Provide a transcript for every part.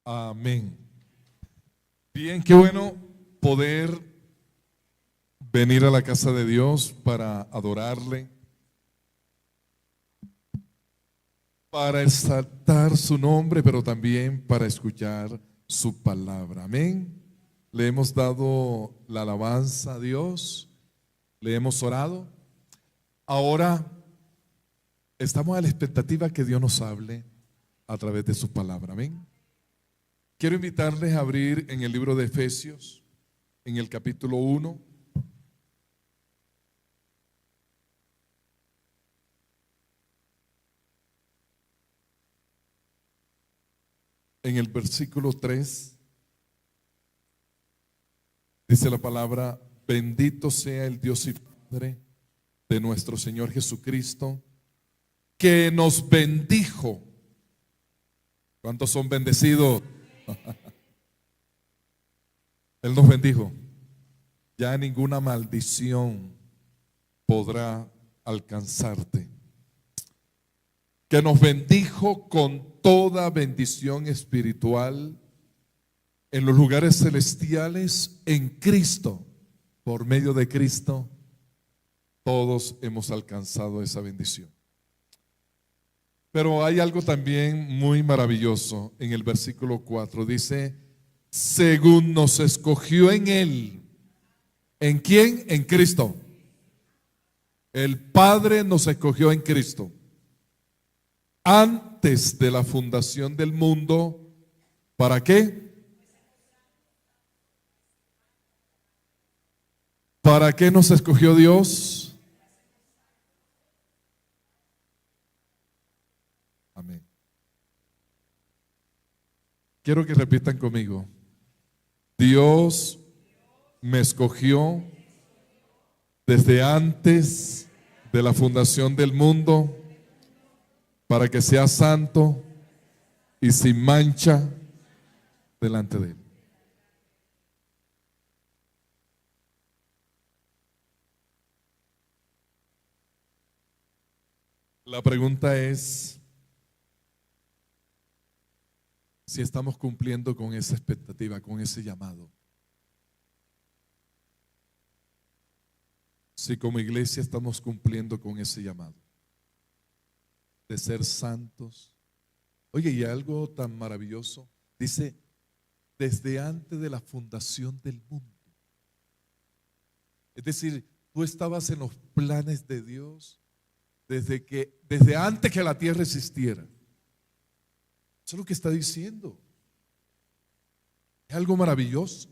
Amén. Bien, qué bueno poder venir a la casa de Dios para adorarle, para exaltar su nombre, pero también para escuchar su palabra. Amén. Le hemos dado la alabanza a Dios, le hemos orado. Ahora estamos a la expectativa que Dios nos hable a través de su palabra. Amén. Quiero invitarles a abrir en el libro de Efesios, en el capítulo 1. En el versículo 3 dice la palabra: bendito sea el Dios y Padre de nuestro Señor Jesucristo, que nos bendijo. ¿Cuántos son bendecidos? Él nos bendijo. Ya ninguna maldición podrá alcanzarte. Que nos bendijo con toda bendición espiritual en los lugares celestiales en Cristo. Por medio de Cristo, todos hemos alcanzado esa bendición. Pero hay algo también muy maravilloso en el versículo 4. Dice: según nos escogió en Él. ¿En quién? En Cristo. El Padre nos escogió en Cristo. Antes de la fundación del mundo. ¿Para qué? ¿Para qué nos escogió Dios? Amén. Quiero que repitan conmigo. Dios me escogió desde antes de la fundación del mundo para que sea santo y sin mancha delante de Él. La pregunta es si estamos cumpliendo con esa expectativa, con ese llamado. Si como iglesia estamos cumpliendo con ese llamado de ser santos. Oye, y algo tan maravilloso, dice, desde antes de la fundación del mundo. Es decir, tú estabas en los planes de Dios desde antes que la tierra existiera. Eso es lo que está diciendo. Es algo maravilloso.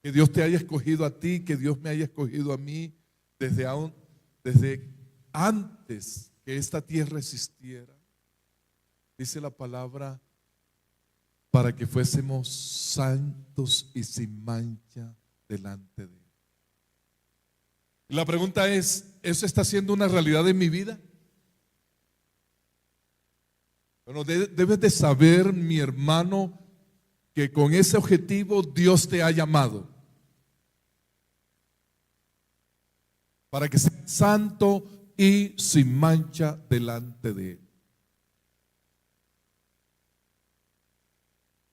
Que Dios te haya escogido a ti, que Dios me haya escogido a mí desde antes que esta tierra existiera. Dice la palabra, para que fuésemos santos y sin mancha delante de Él. La pregunta es, ¿eso está siendo una realidad en mi vida? Bueno, debes de saber, mi hermano, que con ese objetivo Dios te ha llamado. Para que seas santo y sin mancha delante de Él.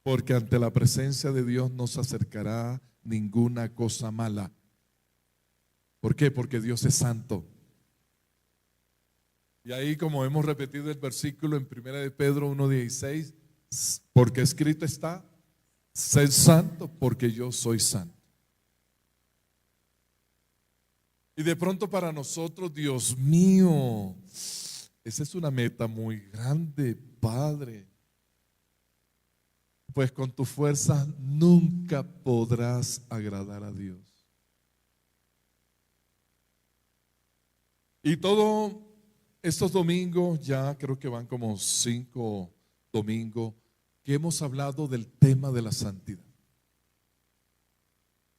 Porque ante la presencia de Dios no se acercará ninguna cosa mala. ¿Por qué? Porque Dios es santo. Y ahí, como hemos repetido el versículo en 1 de Pedro 1:16, porque escrito está: sed santo porque yo soy santo. Y de pronto para nosotros, Dios mío, esa es una meta muy grande, Padre. Pues con tu fuerza nunca podrás agradar a Dios. Y todos estos domingos, ya creo que van como 5 domingos, que hemos hablado del tema de la santidad.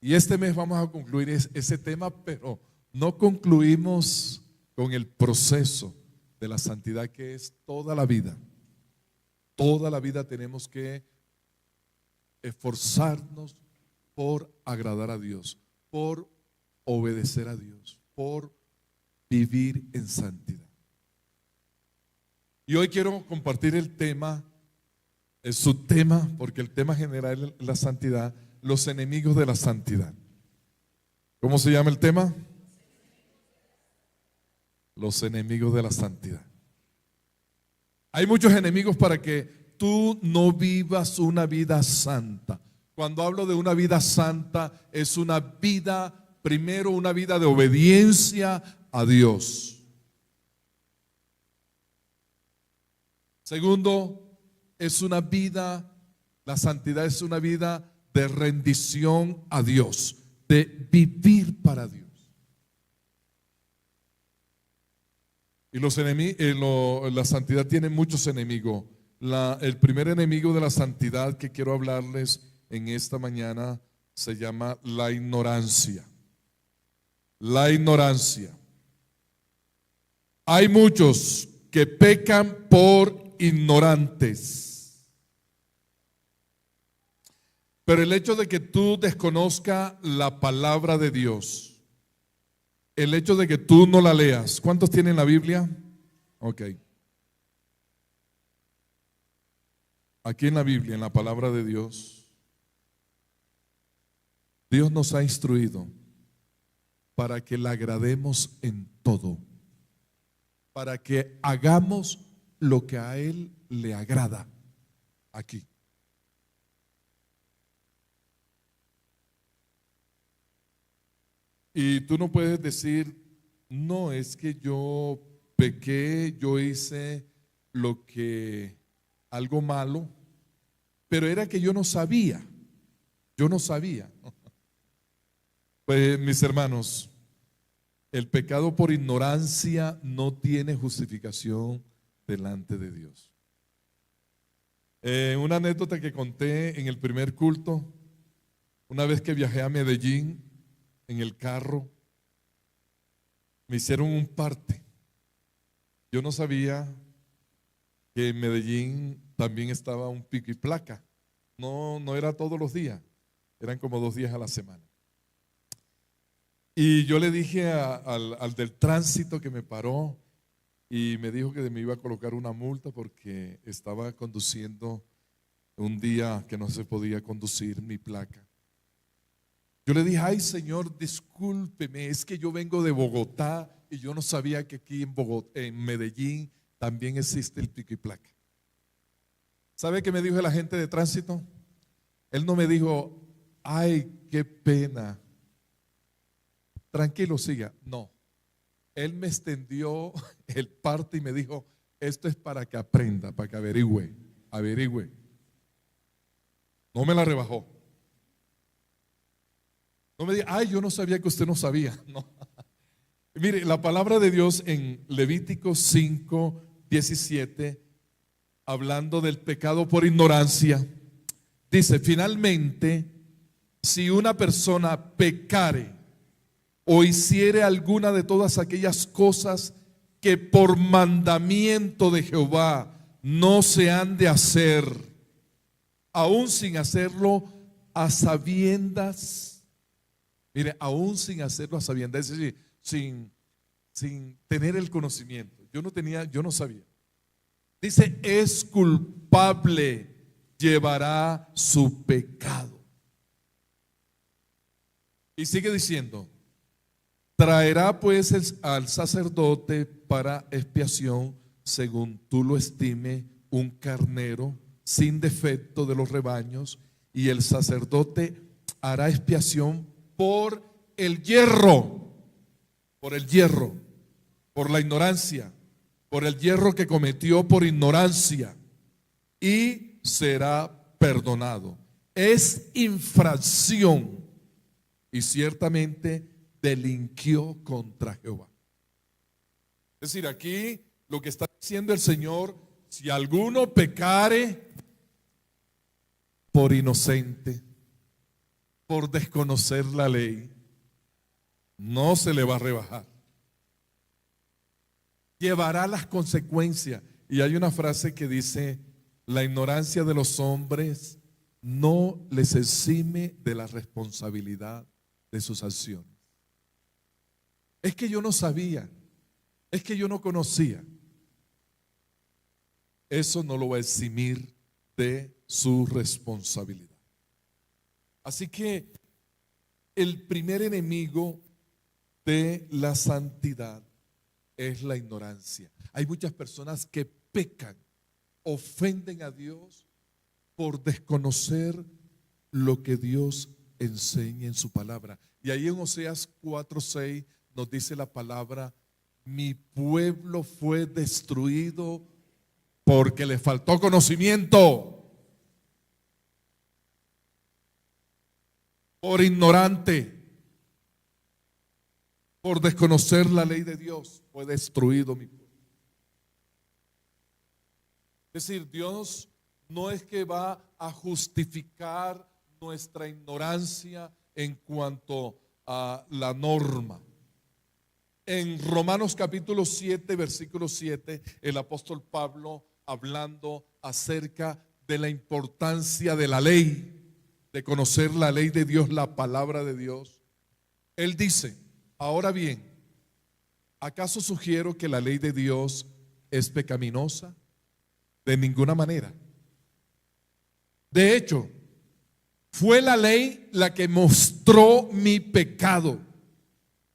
Y este mes vamos a concluir ese tema, pero no concluimos con el proceso de la santidad, que es toda la vida. Toda la vida tenemos que esforzarnos por agradar a Dios, por obedecer a Dios, por vivir en santidad. Y hoy quiero compartir el tema Es su tema, porque el tema general es la santidad, los enemigos de la santidad. ¿Cómo se llama el tema? Los enemigos de la santidad. Hay muchos enemigos para que tú no vivas una vida santa. Cuando hablo de una vida santa, es una vida, primero una vida de obediencia a Dios. Segundo, es una vida, la santidad es una vida de rendición a Dios, de vivir para Dios. Y la santidad tiene muchos enemigos. El primer enemigo de la santidad que quiero hablarles en esta mañana se llama la ignorancia. La ignorancia. Hay muchos que pecan por ignorantes. Pero el hecho de que tú desconozcas la palabra de Dios, el hecho de que tú no la leas, ¿cuántos tienen la Biblia? Ok. Aquí en la Biblia, en la palabra de Dios, Dios nos ha instruido para que le agrademos en todo, para que hagamos lo que a Él le agrada aquí. Y tú no puedes decir, no, es que yo pequé, yo hice algo malo, pero era que yo no sabía. Pues mis hermanos, el pecado por ignorancia no tiene justificación delante de Dios. Una anécdota que conté en el primer culto, una vez que viajé a Medellín en el carro, me hicieron un parte. Yo no sabía que en Medellín también estaba un pico y placa. No era todos los días, eran como 2 días a la semana. Y yo le dije al del tránsito que me paró y me dijo que me iba a colocar una multa porque estaba conduciendo un día que no se podía conducir mi placa. Yo le dije, ay Señor, discúlpeme, es que yo vengo de Bogotá y yo no sabía que aquí en Medellín también existe el pico y placa. ¿Sabe qué me dijo el agente de tránsito? Él no me dijo, ay, qué pena, tranquilo, siga. No, él me extendió el parte y me dijo, esto es para que aprenda, para que averigüe. No me la rebajó. No me diga, ay, yo no sabía que usted no sabía. No. Mire, la palabra de Dios en Levítico 5, 17, hablando del pecado por ignorancia, dice, finalmente, si una persona pecare o hiciere alguna de todas aquellas cosas que por mandamiento de Jehová no se han de hacer, aún sin hacerlo a sabiendas, mire, aún sin hacerlo a sabiendas, es decir, sin tener el conocimiento. Yo no sabía. Dice, es culpable, llevará su pecado. Y sigue diciendo, traerá pues al sacerdote para expiación, según tú lo estime, un carnero sin defecto de los rebaños, y el sacerdote hará expiación por el hierro, por la ignorancia, por el hierro que cometió por ignorancia, y será perdonado. Es infracción y ciertamente delinquió contra Jehová. Es decir, aquí lo que está diciendo el Señor, si alguno pecare por inocente, por desconocer la ley, no se le va a rebajar. Llevará las consecuencias. Y hay una frase que dice, la ignorancia de los hombres no les exime de la responsabilidad de sus acciones. Es que yo no sabía, es que yo no conocía. Eso no lo va a eximir de su responsabilidad. Así que el primer enemigo de la santidad es la ignorancia. Hay muchas personas que pecan, ofenden a Dios por desconocer lo que Dios enseña en su palabra. Y ahí en Oseas 4:6 nos dice la palabra: mi pueblo fue destruido porque le faltó conocimiento, por ignorante, por desconocer la ley de Dios, fue destruido mi pueblo. Es decir, Dios no es que va a justificar nuestra ignorancia en cuanto a la norma. En Romanos capítulo 7, versículo 7, el apóstol Pablo, hablando acerca de la importancia de la ley, de conocer la ley de Dios, la palabra de Dios, él dice: ahora bien, ¿acaso sugiero que la ley de Dios es pecaminosa? De ninguna manera. De hecho, fue la ley la que mostró mi pecado.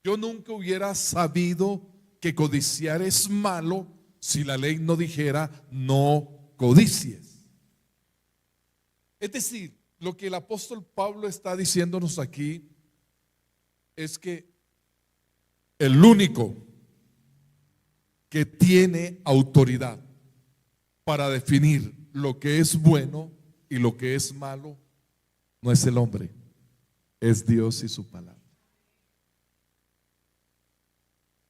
Yo nunca hubiera sabido que codiciar es malo si la ley no dijera no codicies. Es decir, lo que el apóstol Pablo está diciéndonos aquí es que el único que tiene autoridad para definir lo que es bueno y lo que es malo no es el hombre, es Dios y su palabra.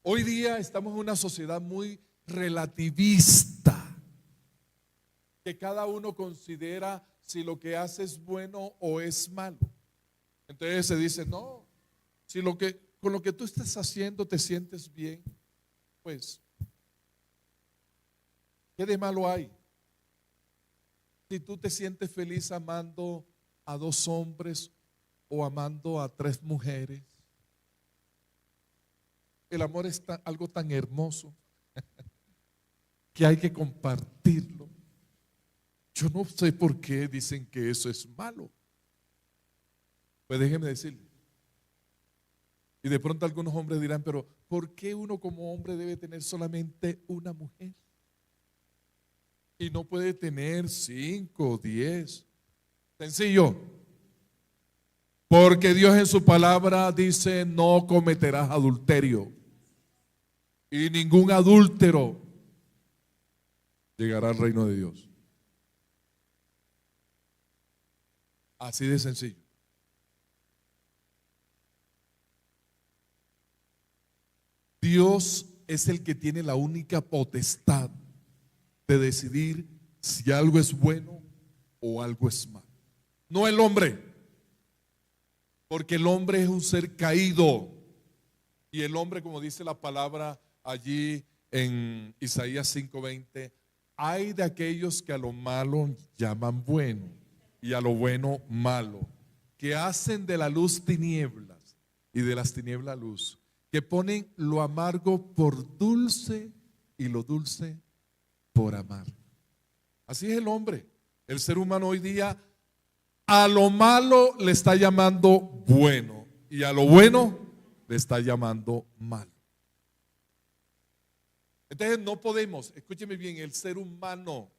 Hoy día estamos en una sociedad muy relativista, que cada uno considera si lo que hace es bueno o es malo. Entonces se dice: no, si con lo que tú estás haciendo te sientes bien, pues ¿qué de malo hay? Si tú te sientes feliz amando a 2 hombres o amando a 3 mujeres, el amor es algo tan hermoso que hay que compartirlo. Yo no sé por qué dicen que eso es malo. Pues déjenme decirle. Y de pronto algunos hombres dirán: pero ¿por qué uno como hombre debe tener solamente una mujer? Y no puede tener 5 o 10. Sencillo. Porque Dios en su palabra dice: no cometerás adulterio. Y ningún adúltero llegará al reino de Dios. Así de sencillo. Dios es el que tiene la única potestad de decidir si algo es bueno o algo es malo. No el hombre, porque el hombre es un ser caído. Y el hombre, como dice la palabra allí en Isaías 5:20, hay de aquellos que a lo malo llaman bueno y a lo bueno malo, que hacen de la luz tinieblas y de las tinieblas luz, que ponen lo amargo por dulce y lo dulce por amar. Así es el hombre. El ser humano hoy día a lo malo le está llamando bueno y a lo bueno le está llamando malo. Entonces no podemos, escúcheme bien, el ser humano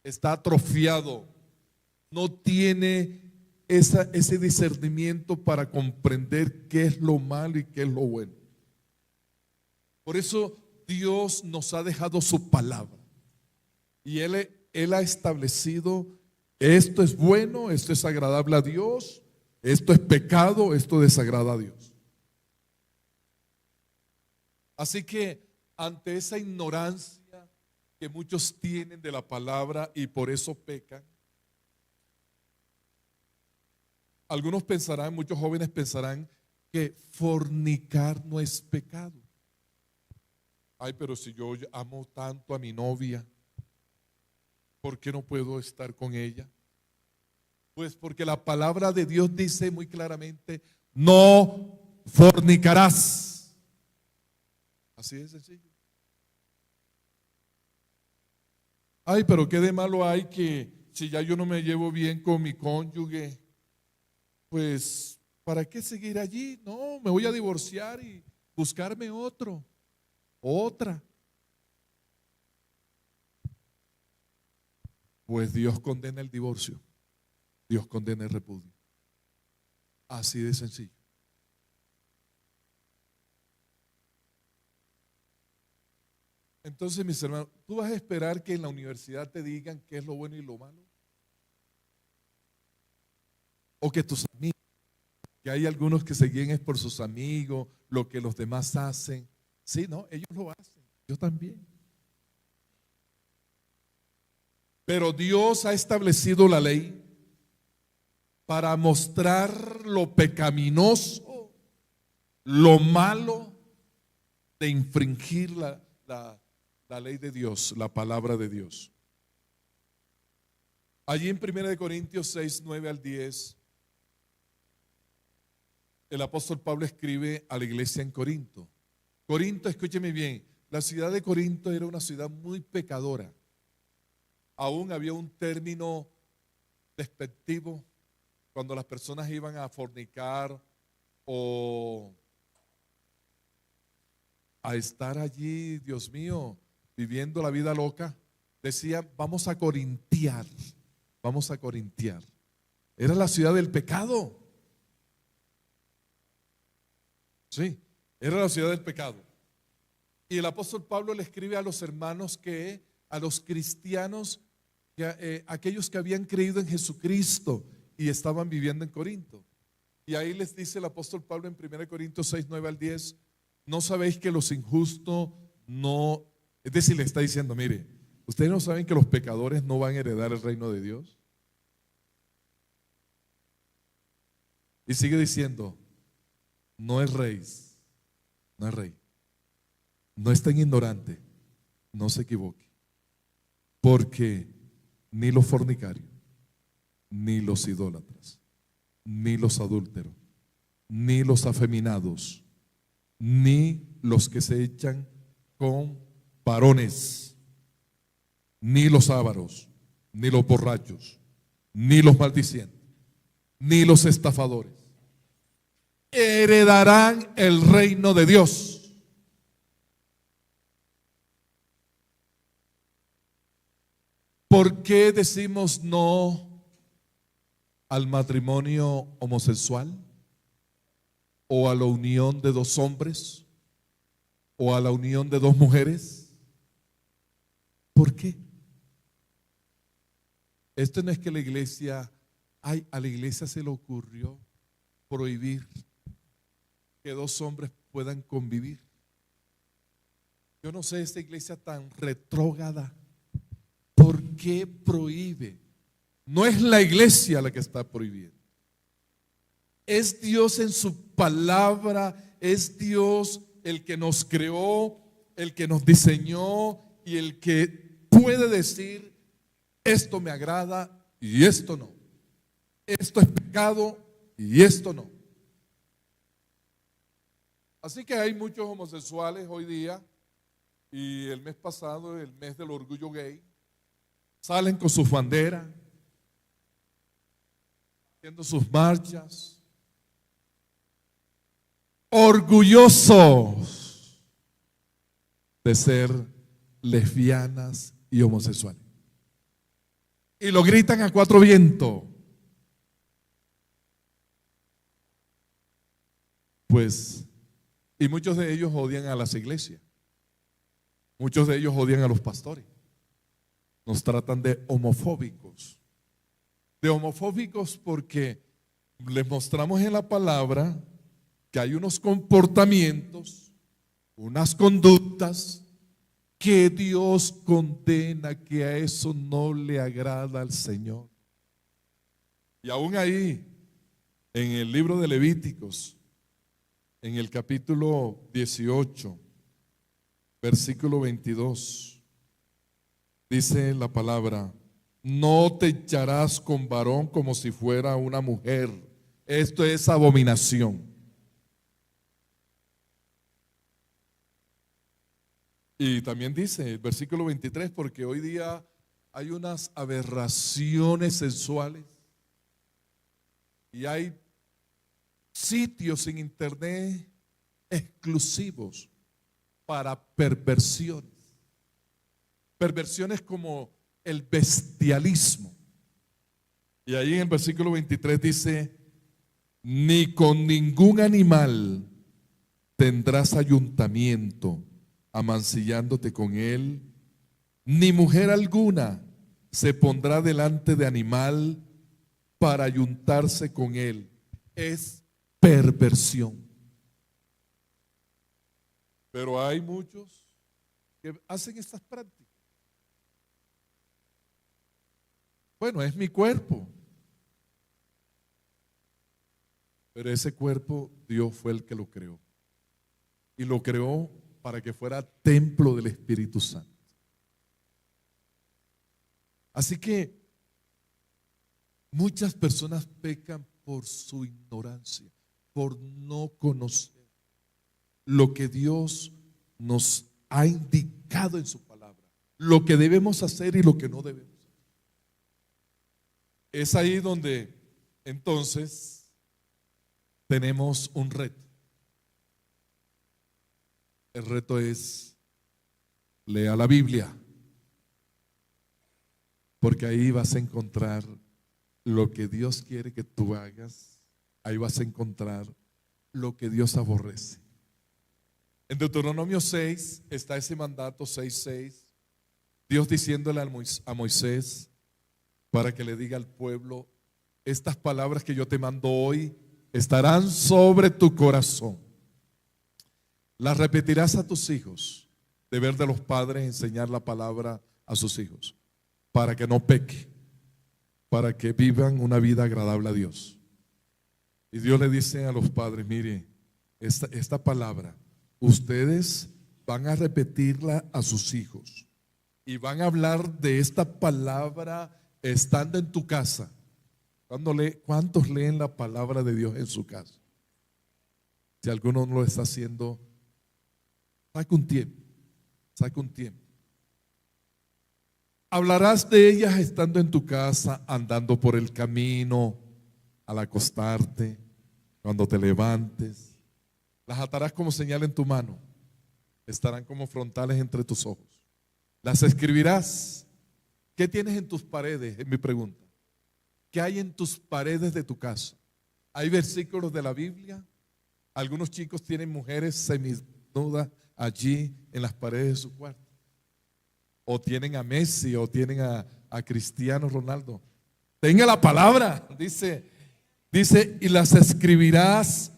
está atrofiado, no tiene ese discernimiento para comprender qué es lo malo y qué es lo bueno. Por eso Dios nos ha dejado su palabra y Él ha establecido: esto es bueno, esto es agradable a Dios, esto es pecado, esto desagrada a Dios. Así que ante esa ignorancia que muchos tienen de la palabra y por eso pecan, algunos pensarán, muchos jóvenes pensarán que fornicar no es pecado. Ay, pero si yo amo tanto a mi novia, ¿por qué no puedo estar con ella? Pues porque la palabra de Dios dice muy claramente: no fornicarás. Así de sencillo. Ay, pero qué de malo hay que si ya yo no me llevo bien con mi cónyuge, pues ¿para qué seguir allí? No, me voy a divorciar y buscarme otro, otra. Pues Dios condena el divorcio, Dios condena el repudio. Así de sencillo. Entonces, mis hermanos, ¿tú vas a esperar que en la universidad te digan qué es lo bueno y lo malo? O que tus amigos, que hay algunos que se guían es por sus amigos, lo que los demás hacen. Sí, no, ellos lo hacen, yo también. Pero Dios ha establecido la ley para mostrar lo pecaminoso, lo malo de infringir la ley de Dios, la palabra de Dios. Allí en 1 Corintios 6, 9 al 10, el apóstol Pablo escribe a la iglesia en Corinto. Corinto, escúcheme bien, la ciudad de Corinto era una ciudad muy pecadora. Aún había un término despectivo cuando las personas iban a fornicar o a estar allí, Dios mío, viviendo la vida loca. Decía, vamos a corintiar, vamos a corintiar. Era la ciudad del pecado. Sí, era la ciudad del pecado. Y el apóstol Pablo le escribe a los hermanos a los cristianos, aquellos que habían creído en Jesucristo y estaban viviendo en Corinto. Y ahí les dice el apóstol Pablo en 1 Corintios 6, 9 al 10, ¿no sabéis que los injustos no, es decir, le está diciendo, mire, ¿ustedes no saben que los pecadores no van a heredar el reino de Dios? Y sigue diciendo, no es rey, no es rey, no es tan ignorante, no se equivoque, porque ni los fornicarios, ni los idólatras, ni los adúlteros, ni los afeminados, ni los que se echan con varones, ni los ávaros, ni los borrachos, ni los maldicientes, ni los estafadores heredarán el reino de Dios. ¿Por qué decimos no al matrimonio homosexual? ¿O a la unión de dos hombres? ¿O a la unión de dos mujeres? ¿Por qué? Esto no es que la iglesia, a la iglesia se le ocurrió prohibir que dos hombres puedan convivir. Yo no sé, esta iglesia tan retrógrada, ¿por qué prohíbe? No es la iglesia la que está prohibiendo. Es Dios en su palabra, es Dios el que nos creó, el que nos diseñó y el que puede decir, esto me agrada y esto no. Esto es pecado y esto no. Así que hay muchos homosexuales hoy día y el mes pasado, el mes del orgullo gay, salen con sus banderas, haciendo sus marchas, orgullosos de ser lesbianas y homosexuales. Y lo gritan a cuatro vientos. Pues, y muchos de ellos odian a las iglesias. Muchos de ellos odian a los pastores. Nos tratan de homofóbicos. De homofóbicos porque les mostramos en la palabra que hay unos comportamientos, unas conductas que Dios condena, que a eso no le agrada al Señor. Y aún ahí, en el libro de Levíticos, en el capítulo 18, versículo 22, dice la palabra, no te echarás con varón como si fuera una mujer. Esto es abominación. Y también dice el versículo 23, porque hoy día hay unas aberraciones sensuales y hay sitios en internet exclusivos para perversiones. Perversiones como el bestialismo. Y ahí en el versículo 23 dice: ni con ningún animal tendrás ayuntamiento, amancillándote con él, ni mujer alguna se pondrá delante de animal para ayuntarse con él. Es perversión. Pero hay muchos que hacen estas prácticas. Bueno, es mi cuerpo. Pero ese cuerpo Dios fue el que lo creó. Y lo creó para que fuera templo del Espíritu Santo. Así que muchas personas pecan por su ignorancia, por no conocer lo que Dios nos ha indicado en su palabra, lo que debemos hacer y lo que no debemos hacer. Es ahí donde entonces tenemos un reto. El reto es: lea la Biblia, porque ahí vas a encontrar lo que Dios quiere que tú hagas. Ahí vas a encontrar lo que Dios aborrece. En Deuteronomio 6 está ese mandato 6:6, Dios diciéndole a Moisés para que le diga al pueblo: estas palabras que yo te mando hoy estarán sobre tu corazón. Las repetirás a tus hijos. Deber de los padres enseñar la palabra a sus hijos, para que no peque, para que vivan una vida agradable a Dios. Y Dios le dice a los padres: mire, esta palabra ustedes van a repetirla a sus hijos y van a hablar de esta palabra estando en tu casa. ¿Cuántos leen la palabra de Dios en su casa? Si alguno no lo está haciendo, saque un tiempo. Hablarás de ellas estando en tu casa, andando por el camino, al acostarte, cuando te levantes. Las atarás como señal en tu mano, estarán como frontales entre tus ojos. Las escribirás. ¿Qué tienes en tus paredes? Es mi pregunta. ¿Qué hay en tus paredes de tu casa? ¿Hay versículos de la Biblia? Algunos chicos tienen mujeres semidesnudas allí en las paredes de su cuarto. O tienen a Messi, o tienen a Cristiano Ronaldo. Tenga la palabra, dice, y las escribirás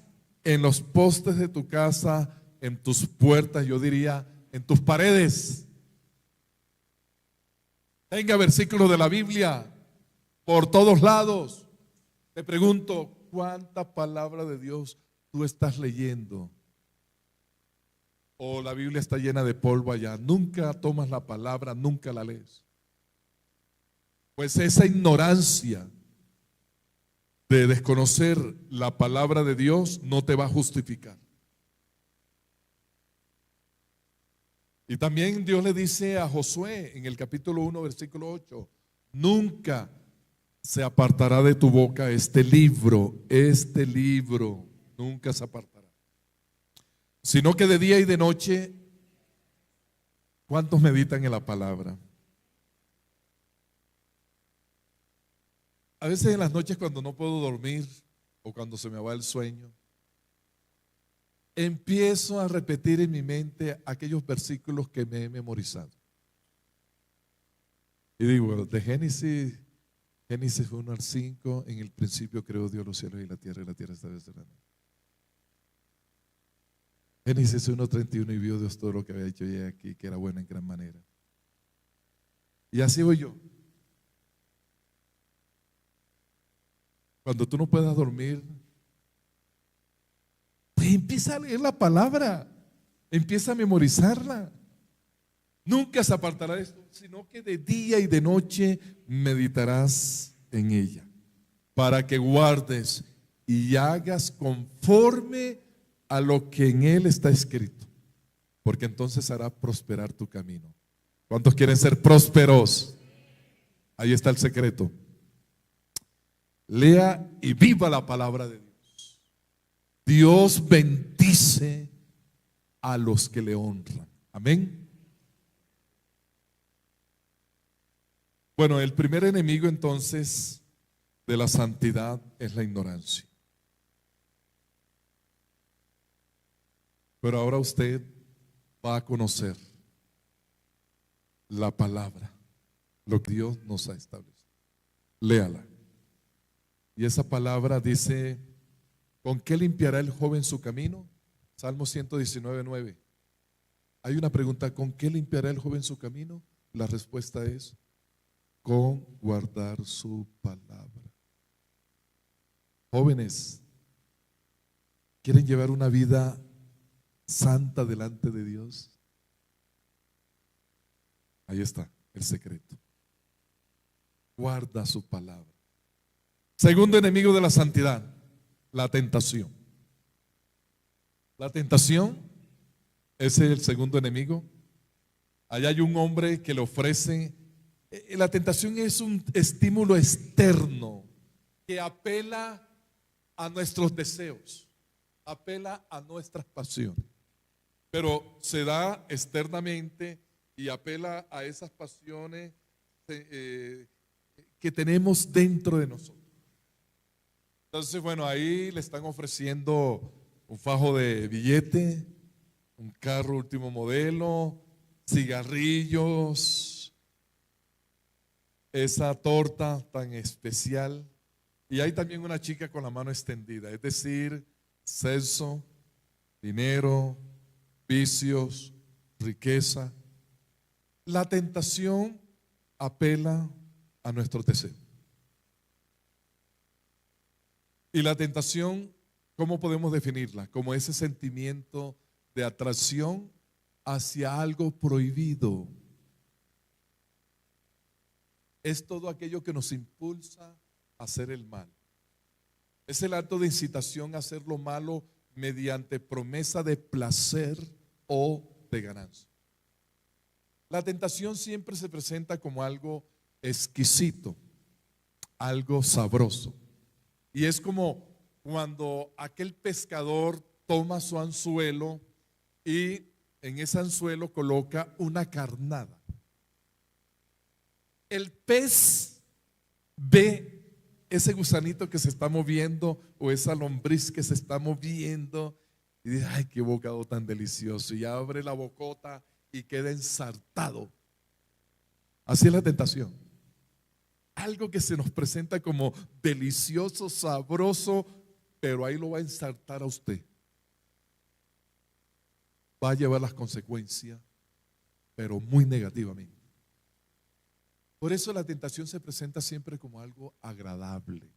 en los postes de tu casa, en tus puertas, yo diría, en tus paredes. Tenga versículos de la Biblia por todos lados. Te pregunto, ¿cuánta palabra de Dios tú estás leyendo? O la Biblia está llena de polvo allá. Nunca tomas la palabra, nunca la lees. Pues esa ignorancia de desconocer la palabra de Dios no te va a justificar. Y también Dios le dice a Josué en el capítulo 1, versículo 8: nunca se apartará de tu boca este libro, nunca se apartará, sino que de día y de noche. ¿Cuántos meditan en la palabra? A veces en las noches, cuando no puedo dormir o cuando se me va el sueño, empiezo a repetir en mi mente aquellos versículos que me he memorizado. Y digo, de Génesis 1 al 5, en el principio creó Dios los cielos y la tierra está desde la nada. Génesis 1:31, y vio Dios todo lo que había hecho y he aquí que era bueno en gran manera. Y así voy yo. Cuando tú no puedas dormir, pues empieza a leer la palabra, empieza a memorizarla. Nunca se apartará de esto, sino que de día y de noche meditarás en ella, para que guardes y hagas conforme a lo que en él está escrito, porque entonces hará prosperar tu camino. ¿Cuántos quieren ser prósperos? Ahí está el secreto. Lea y viva la palabra de Dios. Dios bendice a los que le honran. Amén. Bueno, el primer enemigo entonces de la santidad es la ignorancia. Pero ahora usted va a conocer la palabra, lo que Dios nos ha establecido. Léala. Y esa palabra dice: ¿con qué limpiará el joven su camino? Salmo 119:9. Hay una pregunta: ¿con qué limpiará el joven su camino? La respuesta es: con guardar su palabra. Jóvenes, ¿quieren llevar una vida santa delante de Dios? Ahí está el secreto. Guarda su palabra. Segundo enemigo de la santidad, la tentación. La tentación es el segundo enemigo. Allá hay un hombre que le ofrece. La tentación es un estímulo externo que apela a nuestros deseos, apela a nuestras pasiones, pero se da externamente y apela a esas pasiones que tenemos dentro de nosotros. Entonces, bueno, ahí le están ofreciendo un fajo de billete, un carro último modelo, cigarrillos, esa torta tan especial. Y hay también una chica con la mano extendida, es decir, sexo, dinero, vicios, riqueza. La tentación apela a nuestros deseos. Y la tentación, ¿cómo podemos definirla? Como ese sentimiento de atracción hacia algo prohibido. Es todo aquello que nos impulsa a hacer el mal. Es el acto de incitación a hacer lo malo mediante promesa de placer o de ganancia. La tentación siempre se presenta como algo exquisito, algo sabroso. Y es como cuando aquel pescador toma su anzuelo y en ese anzuelo coloca una carnada. El pez ve ese gusanito que se está moviendo o esa lombriz que se está moviendo y dice: ay, qué bocado tan delicioso, y abre la bocota y queda ensartado. Así es la tentación. Algo que se nos presenta como delicioso, sabroso, pero ahí lo va a ensartar a usted. Va a llevar las consecuencias, pero muy negativamente. Por eso la tentación se presenta siempre como algo agradable,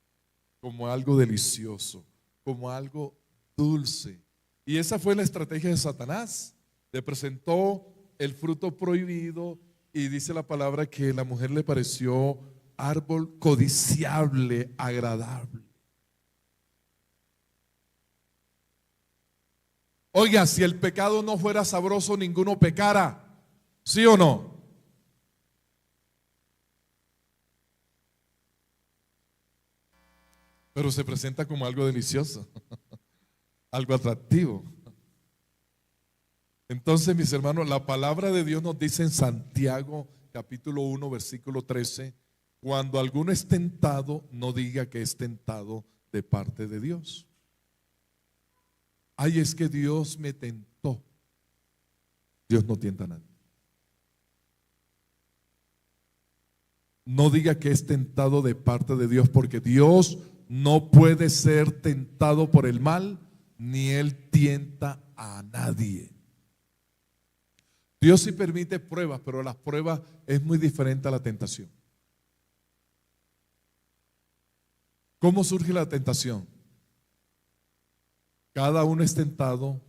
como algo delicioso, como algo dulce. Y esa fue la estrategia de Satanás. Le presentó el fruto prohibido y dice la palabra que la mujer le pareció árbol codiciable, agradable. Oiga, si el pecado no fuera sabroso, ninguno pecara. ¿Sí o no? Pero se presenta como algo delicioso, algo atractivo. Entonces, mis hermanos, la palabra de Dios nos dice en Santiago capítulo 1 versículo 13: cuando alguno es tentado, no diga que es tentado de parte de Dios. Ay, es que Dios me tentó. Dios no tienta a nadie. No diga que es tentado de parte de Dios, porque Dios no puede ser tentado por el mal, ni Él tienta a nadie. Dios sí permite pruebas, pero las pruebas es muy diferente a la tentación. ¿Cómo surge la tentación? Cada uno es tentado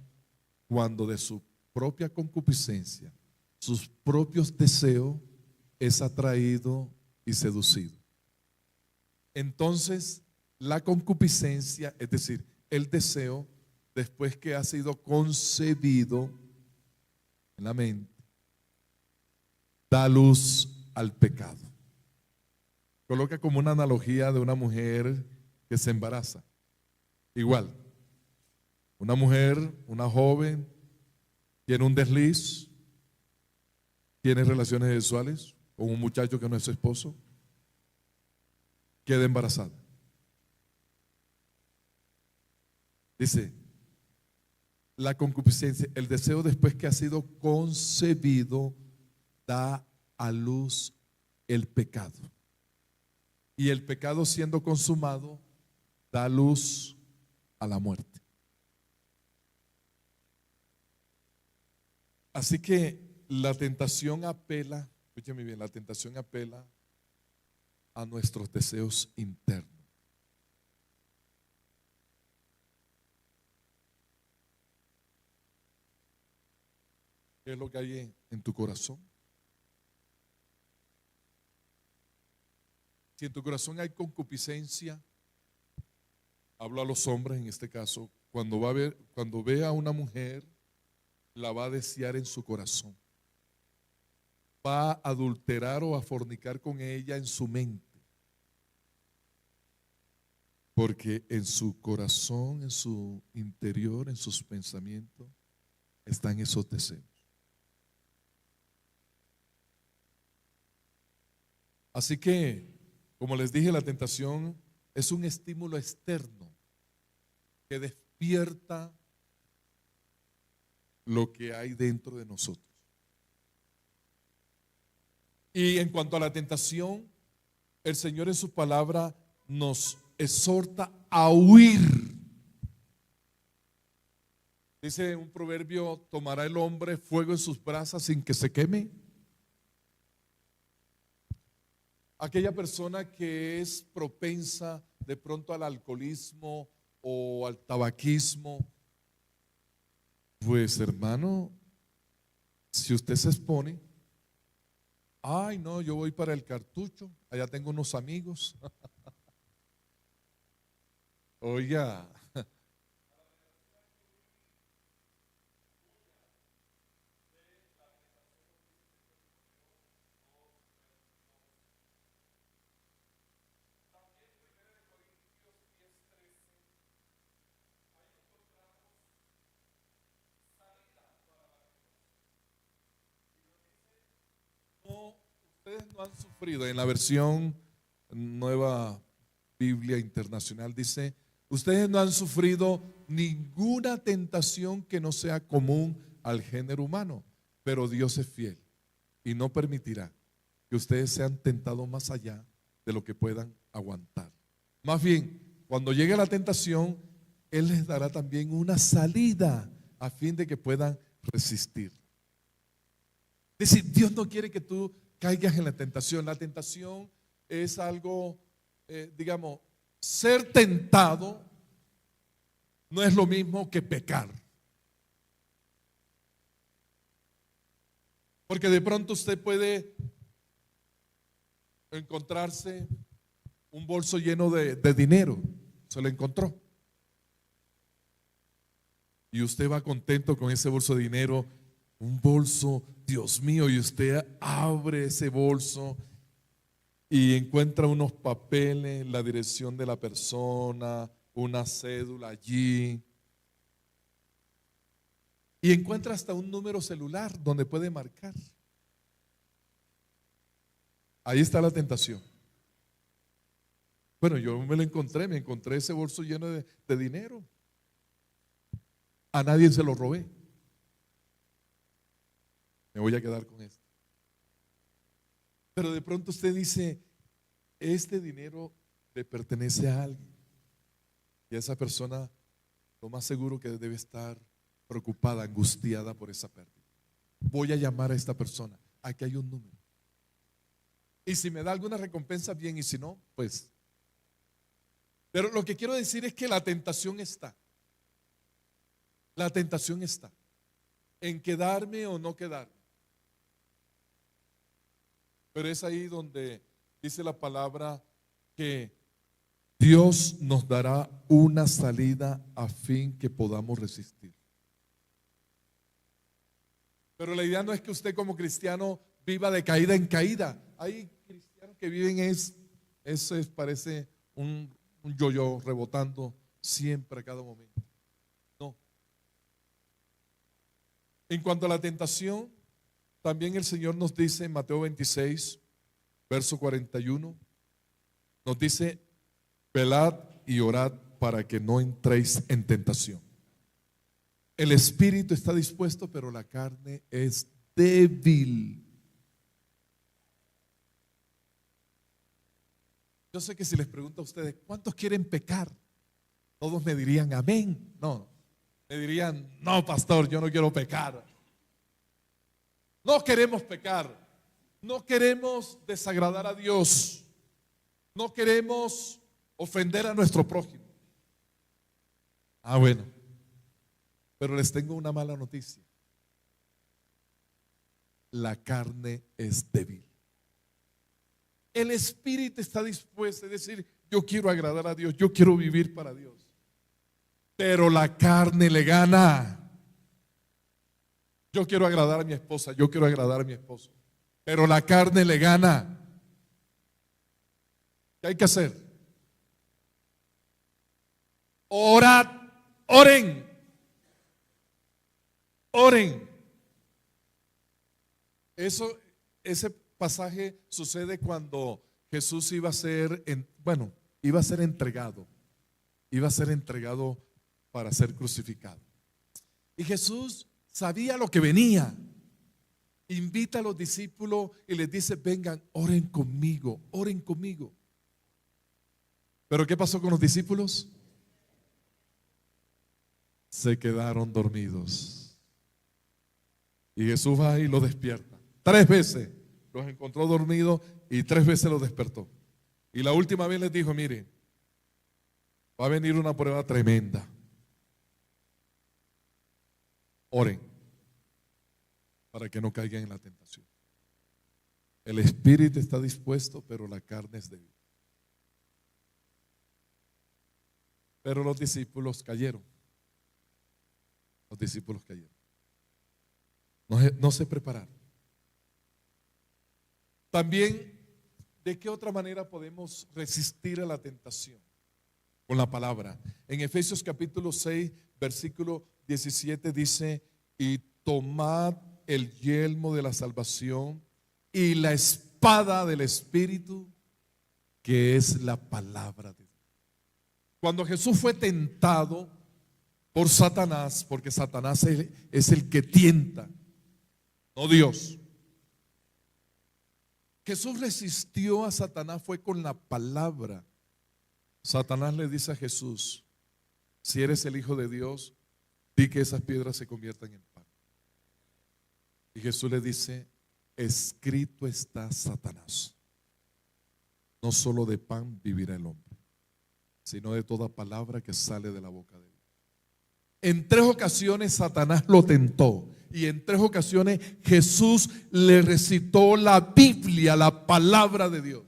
cuando de su propia concupiscencia, sus propios deseos, es atraído y seducido. Entonces, la concupiscencia, es decir, el deseo, después que ha sido concebido en la mente, da luz al pecado. coloca como una analogía de una mujer que se embaraza. Igual, una mujer, una joven, tiene un desliz, tiene relaciones sexuales con un muchacho que no es su esposo, queda embarazada. Dice, la concupiscencia, el deseo después que ha sido concebido, da a luz el pecado. Y el pecado siendo consumado, da luz a la muerte. Así que la tentación apela, escúcheme bien, la tentación apela a nuestros deseos internos. ¿Qué es lo que hay en tu corazón? Si en tu corazón hay concupiscencia, hablo a los hombres en este caso, cuando vea a una mujer, la va a desear en su corazón. Va a adulterar o a fornicar con ella en su mente. Porque en su corazón, en su interior, en sus pensamientos, están esos deseos. Así que, como les dije, la tentación es un estímulo externo que despierta lo que hay dentro de nosotros. Y en cuanto a la tentación, el Señor en su palabra nos exhorta a huir. Dice un proverbio, ¿tomará el hombre fuego en sus brasas sin que se queme? Aquella persona que es propensa de pronto al alcoholismo o al tabaquismo, pues hermano, si usted se expone, ay no, yo voy para el cartucho, allá tengo unos amigos. Oiga, no, ustedes no han sufrido. En la versión Nueva Biblia Internacional dice, ustedes no han sufrido ninguna tentación que no sea común al género humano, pero Dios es fiel y no permitirá que ustedes sean tentados más allá de lo que puedan aguantar. Más bien, cuando llegue la tentación, Él les dará también una salida a fin de que puedan resistir. Es decir, Dios no quiere que tú caigas en la tentación. La tentación es algo, digamos, ser tentado no es lo mismo que pecar. Porque de pronto usted puede encontrarse un bolso lleno de dinero, se lo encontró. Y usted va contento con ese bolso de dinero, un bolso, Dios mío, y usted abre ese bolso y encuentra unos papeles, la dirección de la persona, una cédula allí. Y encuentra hasta un número celular donde puede marcar. Ahí está la tentación. Bueno, yo me encontré ese bolso lleno de dinero. A nadie se lo robé. Me voy a quedar con esto. Pero de pronto usted dice, este dinero le pertenece a alguien. Y a esa persona, lo más seguro que debe estar preocupada, angustiada por esa pérdida. Voy a llamar a esta persona. Aquí hay un número. Y si me da alguna recompensa, bien, y si no, pues. Pero lo que quiero decir es que la tentación está. La tentación está en quedarme o no quedarme. Pero es ahí donde dice la palabra que Dios nos dará una salida a fin que podamos resistir. Pero la idea no es que usted como cristiano viva de caída en caída. Hay cristianos que viven Parece un yo-yo rebotando siempre a cada momento. No. En cuanto a la tentación, también el Señor nos dice en Mateo 26, verso 41, nos dice: velad y orad para que no entréis en tentación. El espíritu está dispuesto, pero la carne es débil. Yo sé que si les pregunto a ustedes, ¿cuántos quieren pecar? Todos me dirían amén. No, me dirían, no, pastor, yo no quiero pecar. No queremos pecar. No queremos desagradar a Dios. No queremos ofender a nuestro prójimo. Ah, bueno. Pero les tengo una mala noticia. La carne es débil. El espíritu está dispuesto a decir: yo quiero agradar a Dios, yo quiero vivir para Dios. Pero la carne le gana. Yo quiero agradar a mi esposa, yo quiero agradar a mi esposo, pero la carne le gana. ¿Qué hay que hacer? Orad, oren, oren. Ese pasaje sucede cuando Jesús iba a ser, iba a ser entregado para ser crucificado. Y Jesús sabía lo que venía. Invita a los discípulos y les dice: vengan, oren conmigo, oren conmigo. Pero ¿qué pasó con los discípulos? Se quedaron dormidos. Y Jesús va y los despierta. 3 veces los encontró dormidos y 3 veces los despertó. Y la última vez les dijo: miren, va a venir una prueba tremenda. Oren para que no caigan en la tentación. El espíritu está dispuesto, pero la carne es débil. Pero los discípulos cayeron. Los discípulos cayeron. No se prepararon. También, ¿de qué otra manera podemos resistir a la tentación? Con la palabra. En Efesios capítulo 6, versículo 17 dice: y tomad el yelmo de la salvación y la espada del Espíritu, que es la palabra de Dios. Cuando Jesús fue tentado por Satanás, porque Satanás es el que tienta, no Dios. Jesús resistió a Satanás fue con la palabra. Satanás le dice a Jesús: si eres el Hijo de Dios, di que esas piedras se conviertan en pan. Y Jesús le dice: escrito está, Satanás, no solo de pan vivirá el hombre, sino de toda palabra que sale de la boca de Dios. En 3 ocasiones Satanás lo tentó, y en 3 ocasiones Jesús le recitó la Biblia, la palabra de Dios.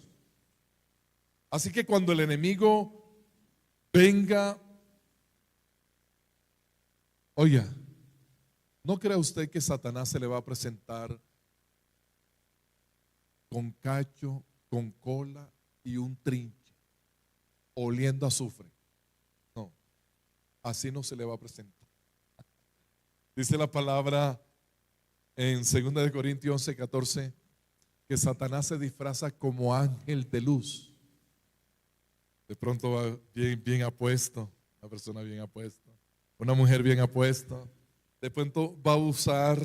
Así que cuando el enemigo venga, oiga, ¿no cree usted que Satanás se le va a presentar con cacho, con cola y un trinche, oliendo a azufre? No, así no se le va a presentar. Dice la palabra en 2 Corintios 11:14 que Satanás se disfraza como ángel de luz. De pronto va bien apuesto, una persona bien apuesta, una mujer bien apuesta. De pronto va a usar,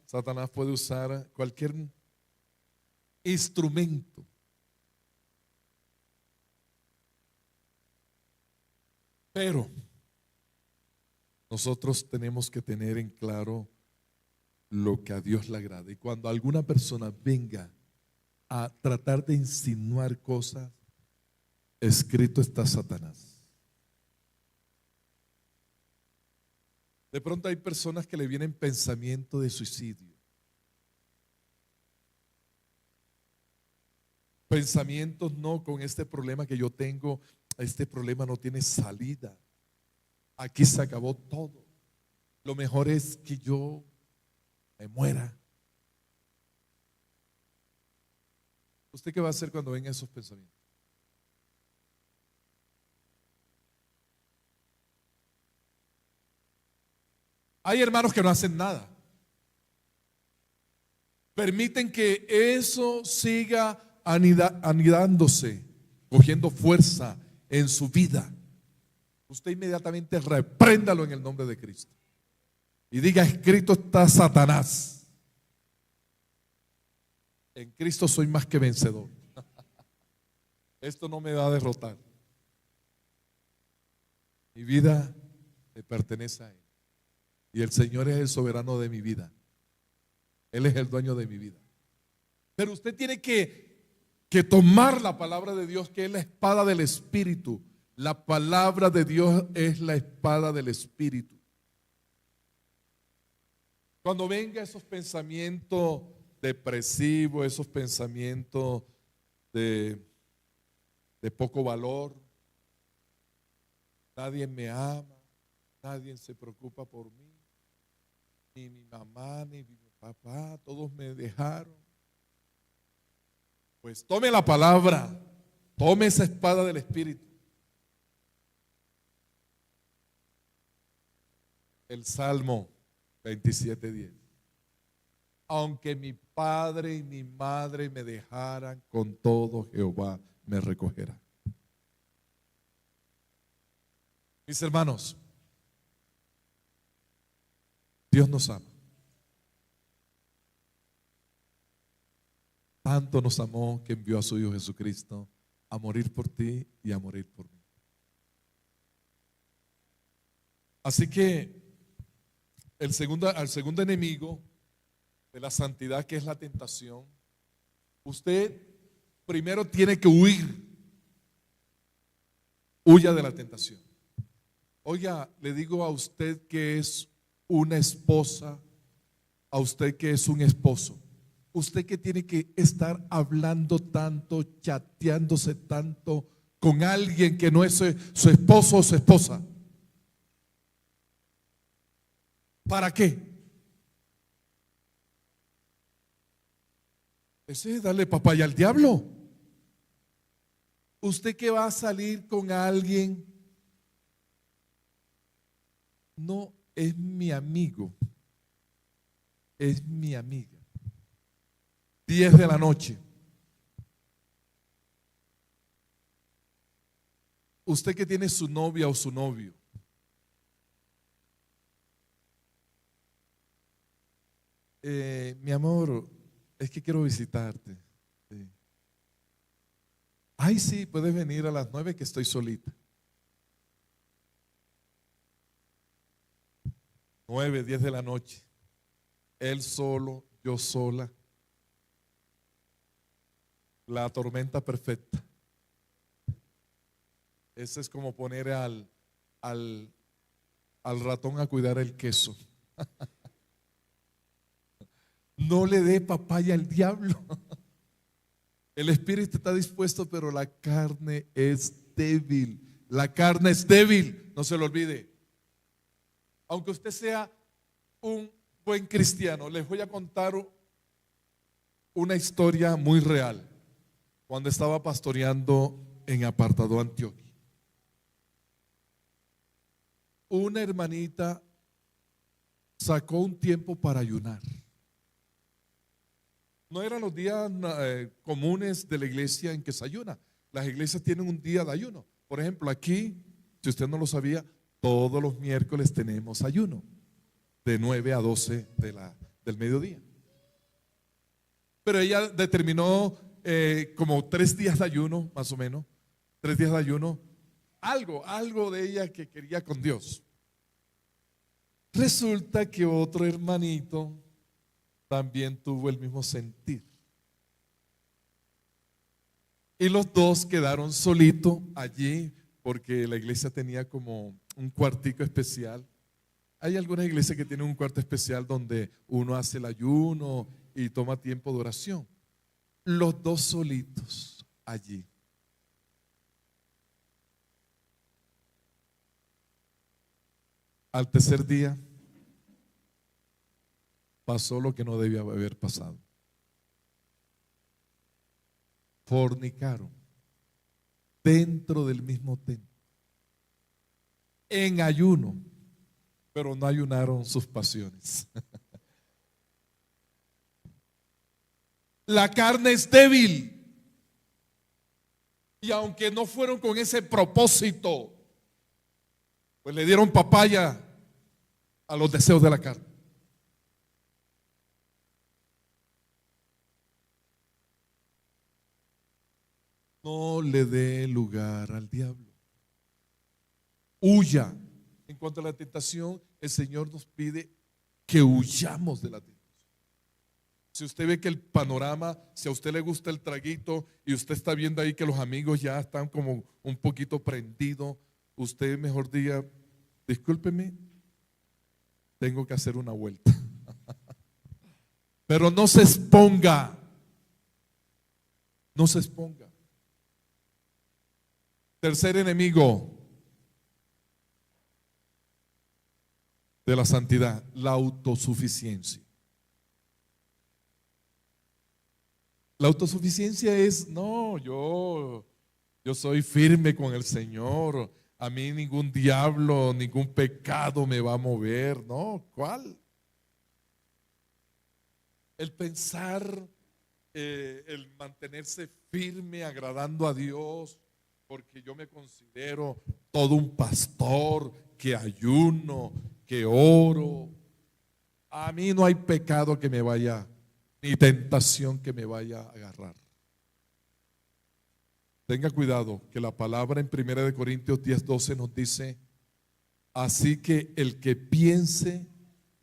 Satanás puede usar cualquier instrumento. Pero nosotros tenemos que tener en claro lo que a Dios le agrada. Y cuando alguna persona venga a tratar de insinuar cosas, escrito está, Satanás. De pronto hay personas que le vienen pensamiento de suicidio, pensamientos: no, con este problema que yo tengo, este problema no tiene salida, aquí se acabó todo, lo mejor es que yo me muera. ¿Usted qué va a hacer cuando vengan esos pensamientos? Hay hermanos que no hacen nada. Permiten que eso siga anidándose, cogiendo fuerza en su vida. Usted inmediatamente repréndalo en el nombre de Cristo. Y diga: escrito está Satanás. En Cristo soy más que vencedor. Esto no me va a derrotar. Mi vida le pertenece a Él. Y el Señor es el soberano de mi vida. Él es el dueño de mi vida. Pero usted tiene que tomar la palabra de Dios, que es la espada del Espíritu. La palabra de Dios es la espada del Espíritu. Cuando venga esos pensamientos depresivos, esos pensamientos de poco valor, nadie me ama, nadie se preocupa por mí, ni mi mamá, ni mi papá, todos me dejaron. Pues tome la palabra, tome esa espada del Espíritu. El Salmo 27:10. Aunque mi padre y mi madre me dejaran, con todo Jehová me recogerá. Mis hermanos, Dios nos ama. Tanto nos amó que envió a su Hijo Jesucristo a morir por ti y a morir por mí. Así que al segundo enemigo de la santidad, que es la tentación, usted primero tiene que huir. Huya de la tentación. Oiga, le digo a usted que es una esposa, a usted que es un esposo, usted que tiene que estar hablando tanto, chateándose tanto con alguien que no es su esposo o su esposa. ¿Para qué? Ese es darle papaya al diablo. Usted que va a salir con alguien, no es mi amigo, es mi amiga. 10 de la noche. Usted que tiene su novia o su novio, mi amor, es que quiero visitarte. Sí. Ay, sí, puedes venir a las 9 que estoy solita. 9, 10 de la noche. Él solo, yo sola. La tormenta perfecta. Ese es como poner al ratón a cuidar el queso. No le dé papaya al diablo. El espíritu está dispuesto, pero la carne es débil. La carne es débil, no se lo olvide. Aunque usted sea un buen cristiano, les voy a contar una historia muy real. Cuando estaba pastoreando en Apartado, Antioquia, una hermanita sacó un tiempo para ayunar. No eran los días comunes de la iglesia en que se ayuna. Las iglesias tienen un día de ayuno. Por ejemplo, aquí, si usted no lo sabía, todos los miércoles tenemos ayuno de 9 a 12 del mediodía. Pero ella determinó como 3 días de ayuno, más o menos, 3 días de ayuno, algo de ella que quería con Dios. Resulta que otro hermanito también tuvo el mismo sentir. Y los dos quedaron solitos allí porque la iglesia tenía como un cuartico especial. Hay algunas iglesias que tienen un cuarto especial donde uno hace el ayuno y toma tiempo de oración. Los dos solitos allí. Al tercer día pasó lo que no debía haber pasado. Fornicaron dentro del mismo templo, en ayuno. pero no ayunaron sus pasiones. La carne es débil. Y aunque no fueron con ese propósito, pues le dieron papaya a los deseos de la carne. No le dé lugar al diablo. Huya. En cuanto a la tentación, el Señor nos pide que huyamos de la tentación. Si usted ve que el panorama, si a usted le gusta el traguito y usted está viendo ahí que los amigos ya están como un poquito prendidos, usted mejor diga, discúlpeme, tengo que hacer una vuelta. Pero no se exponga, no se exponga. Tercer enemigo de la santidad, la autosuficiencia. La autosuficiencia es, no, yo soy firme con el Señor, a mí ningún diablo, ningún pecado me va a mover. No, ¿cuál? El pensar, el mantenerse firme, agradando a Dios, porque yo me considero todo un pastor, que ayuno, que oro. A mí no hay pecado que me vaya, ni tentación que me vaya a agarrar. Tenga cuidado que la palabra en 1 Corintios 10:12 nos dice, así que el que piense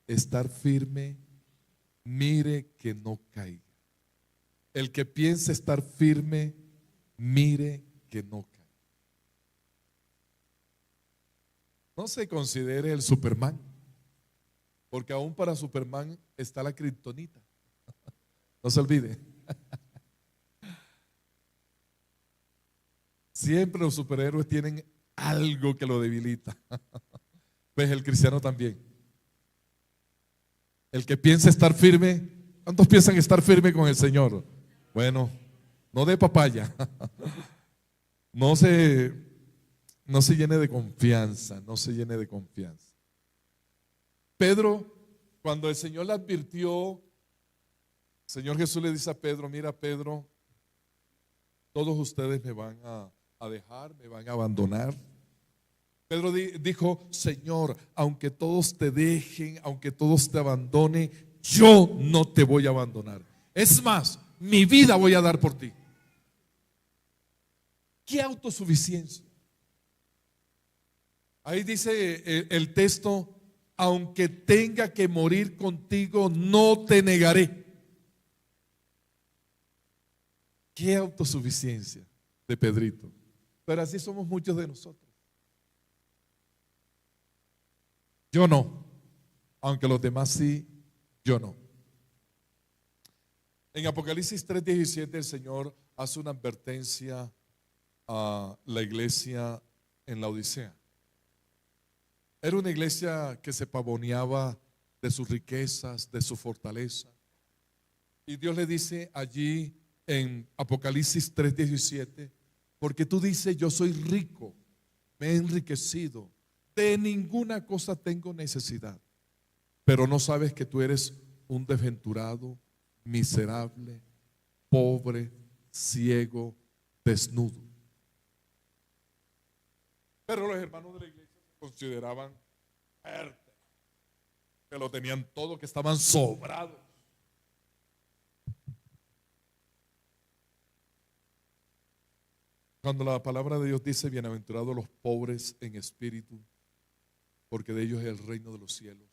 estar firme, mire que no caiga. El que piense estar firme, mire que no caiga. No se considere el Superman, porque aún para Superman está la kriptonita. No se olvide. Siempre los superhéroes tienen algo que lo debilita. Pues el cristiano también. El que piensa estar firme, ¿cuántos piensan estar firme con el Señor? Bueno, no de papaya. No se llene de confianza, no se llene de confianza. Pedro, cuando el Señor le advirtió, el Señor Jesús le dice a Pedro, mira Pedro, todos ustedes me van a dejar, me van a abandonar. Pedro dijo, Señor, aunque todos te dejen, aunque todos te abandonen, yo no te voy a abandonar. Es más, mi vida voy a dar por ti. ¿Qué autosuficiencia? Ahí dice el texto, aunque tenga que morir contigo, no te negaré. ¿Qué autosuficiencia de Pedrito? Pero así somos muchos de nosotros. Yo no, aunque los demás sí, yo no. En Apocalipsis 3:17 el Señor hace una advertencia a la iglesia en la Odisea. Era una iglesia que se pavoneaba de sus riquezas, de su fortaleza. Y Dios le dice allí en Apocalipsis 3:17, porque tú dices, yo soy rico, me he enriquecido, de ninguna cosa tengo necesidad, pero no sabes que tú eres un desventurado, miserable, pobre, ciego, desnudo. Pero los hermanos de la iglesia se consideraban fuertes, que lo tenían todo, que estaban sobrados. Cuando la palabra de Dios dice, bienaventurados los pobres en espíritu, porque de ellos es el reino de los cielos,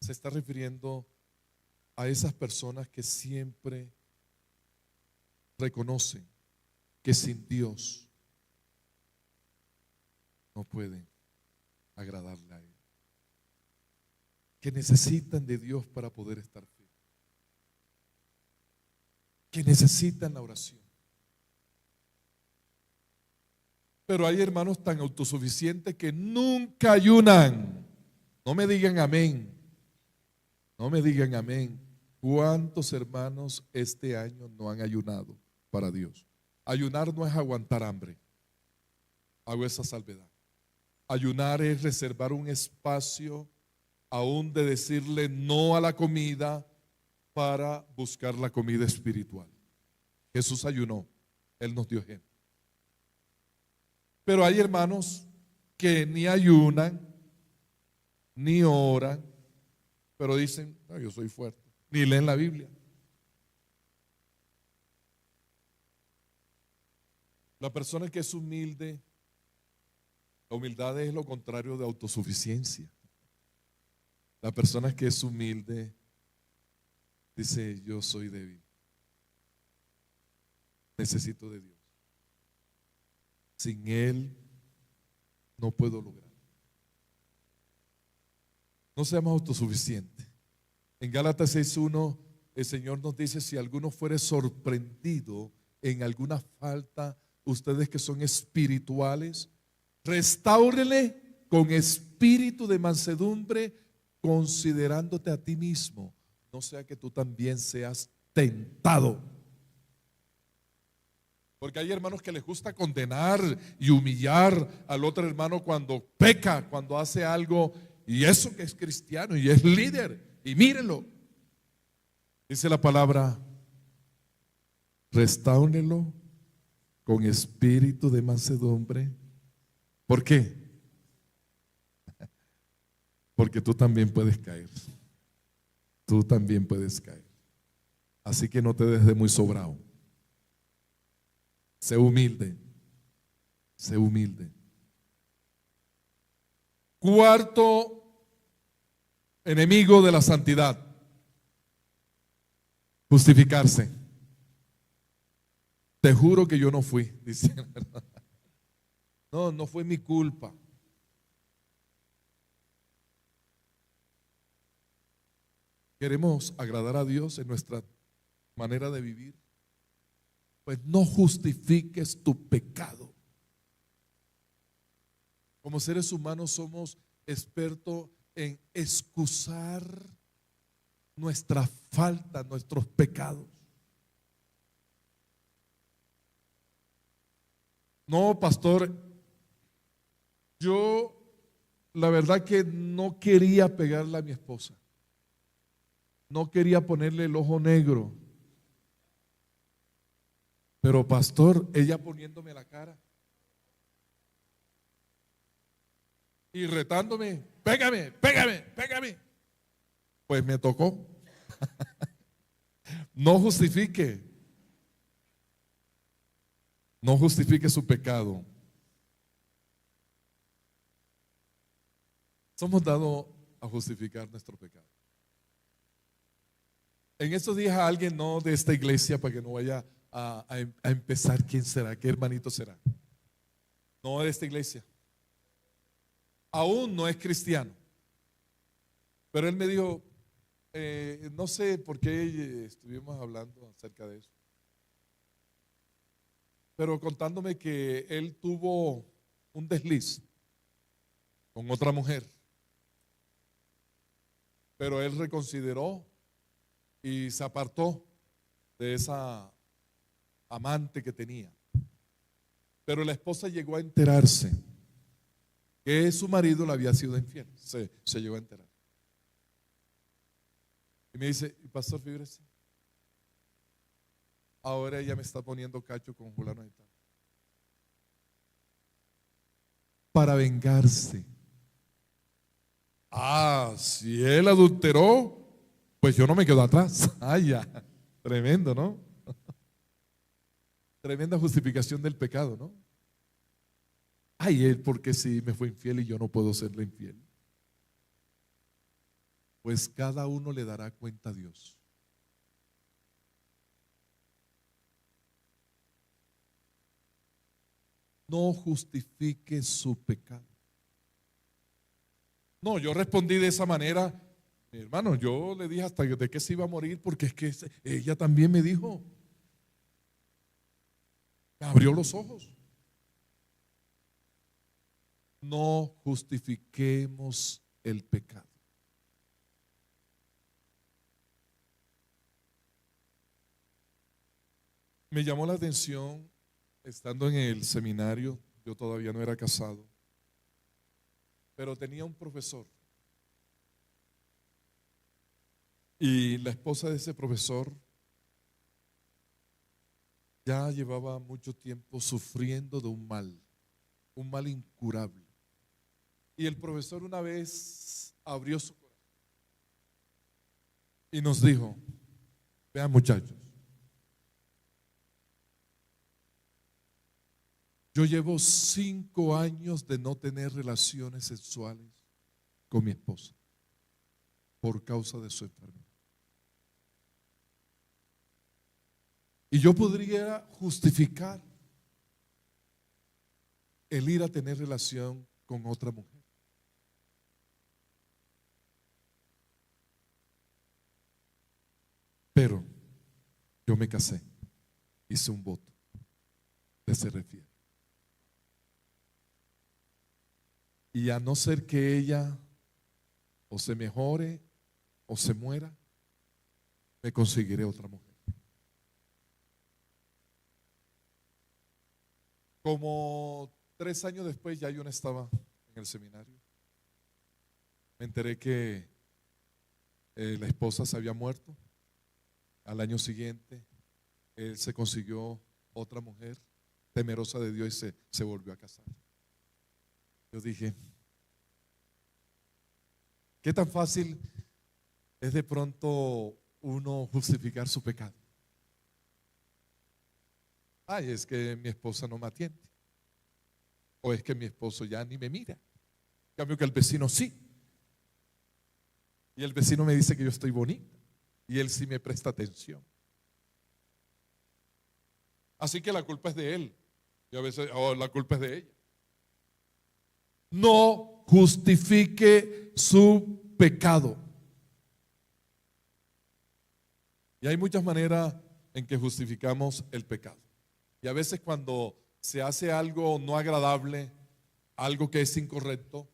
se está refiriendo a esas personas que siempre reconocen que sin Dios no pueden agradarle a Él, que necesitan de Dios para poder estar firmes, que necesitan la oración. Pero hay hermanos tan autosuficientes que nunca ayunan. No me digan amén. No me digan amén. ¿Cuántos hermanos este año no han ayunado para Dios? Ayunar no es aguantar hambre. Hago esa salvedad. Ayunar es reservar un espacio aún de decirle no a la comida para buscar la comida espiritual. Jesús ayunó, Él nos dio ejemplo. Pero hay hermanos que ni ayunan, ni oran, pero dicen, no, yo soy fuerte, ni leen la Biblia. La persona que es humilde, la humildad es lo contrario de autosuficiencia. La persona que es humilde dice, yo soy débil, necesito de Dios. Sin Él no puedo lograr. No seamos autosuficientes. En Gálatas 6:1 el Señor nos dice, si alguno fuere sorprendido en alguna falta, ustedes que son espirituales, restáurele con espíritu de mansedumbre, considerándote a ti mismo, no sea que tú también seas tentado. Porque hay hermanos que les gusta condenar y humillar al otro hermano cuando peca, cuando hace algo, y eso que es cristiano y es líder, y mírenlo. Dice la palabra, restáurelo con espíritu de mansedumbre. ¿Por qué? Porque tú también puedes caer. Tú también puedes caer. Así que no te des de muy sobrado. Sé humilde. Sé humilde. Cuarto enemigo de la santidad: justificarse. Te juro que yo no fui, dice. No, no fue mi culpa. Queremos agradar a Dios en nuestra manera de vivir. Pues no justifiques tu pecado. Como seres humanos somos expertos en excusar nuestra falta, nuestros pecados. No, pastor, yo la verdad que no quería pegarle a mi esposa. No quería ponerle el ojo negro. Pero pastor, ella poniéndome la cara y retándome, pégame, pégame, pégame. Pues me tocó. No justifique. No justifique su pecado. Somos dados a justificar nuestro pecado. En estos días a alguien no de esta iglesia, para que no vaya a empezar, ¿quién será? ¿Qué hermanito será? No de esta iglesia. Aún no es cristiano. Pero él me dijo, no sé por qué estuvimos hablando acerca de eso. Pero contándome que él tuvo un desliz con otra mujer. Pero él reconsideró y se apartó de esa amante que tenía. Pero la esposa llegó a enterarse que su marido le había sido infiel. Se llegó a enterar. Y me dice, pastor, fíjese, ahora ella me está poniendo cacho con fulano y tal. Para vengarse. Ah, si él adulteró, pues yo no me quedo atrás. Ay, ya. Tremendo, ¿no? Tremenda justificación del pecado, ¿no? Ay, él porque sí me fue infiel y yo no puedo serle infiel. Pues cada uno le dará cuenta a Dios. No justifique su pecado. No, yo respondí de esa manera, mi hermano, yo le dije hasta de que se iba a morir, porque es que ella también me dijo, me abrió los ojos. No justifiquemos el pecado. Me llamó la atención, estando en el seminario, yo todavía no era casado, pero tenía un profesor Y la esposa de ese profesor ya llevaba mucho tiempo sufriendo de un mal incurable. Y el profesor una vez abrió su corazón y nos dijo: vean, muchachos, yo llevo 5 años de no tener relaciones sexuales con mi esposa por causa de su enfermedad. Y yo podría justificar el ir a tener relación con otra mujer. Pero yo me casé, hice un voto, ¿qué se refiere? Y a no ser que ella o se mejore o se muera, me conseguiré otra mujer. Como 3 años después, ya yo no estaba en el seminario, me enteré que la esposa se había muerto. Al año siguiente, él se consiguió otra mujer, temerosa de Dios, y se volvió a casar. Yo dije, ¿qué tan fácil es de pronto uno justificar su pecado? Ay, es que mi esposa no me atiende. O es que mi esposo ya ni me mira. En cambio que el vecino sí. Y el vecino me dice que yo estoy bonita. Y él sí me presta atención. Así que la culpa es de él. Y a veces, la culpa es de ella. No justifique su pecado. Y hay muchas maneras en que justificamos el pecado. Y a veces cuando se hace algo no agradable, algo que es incorrecto,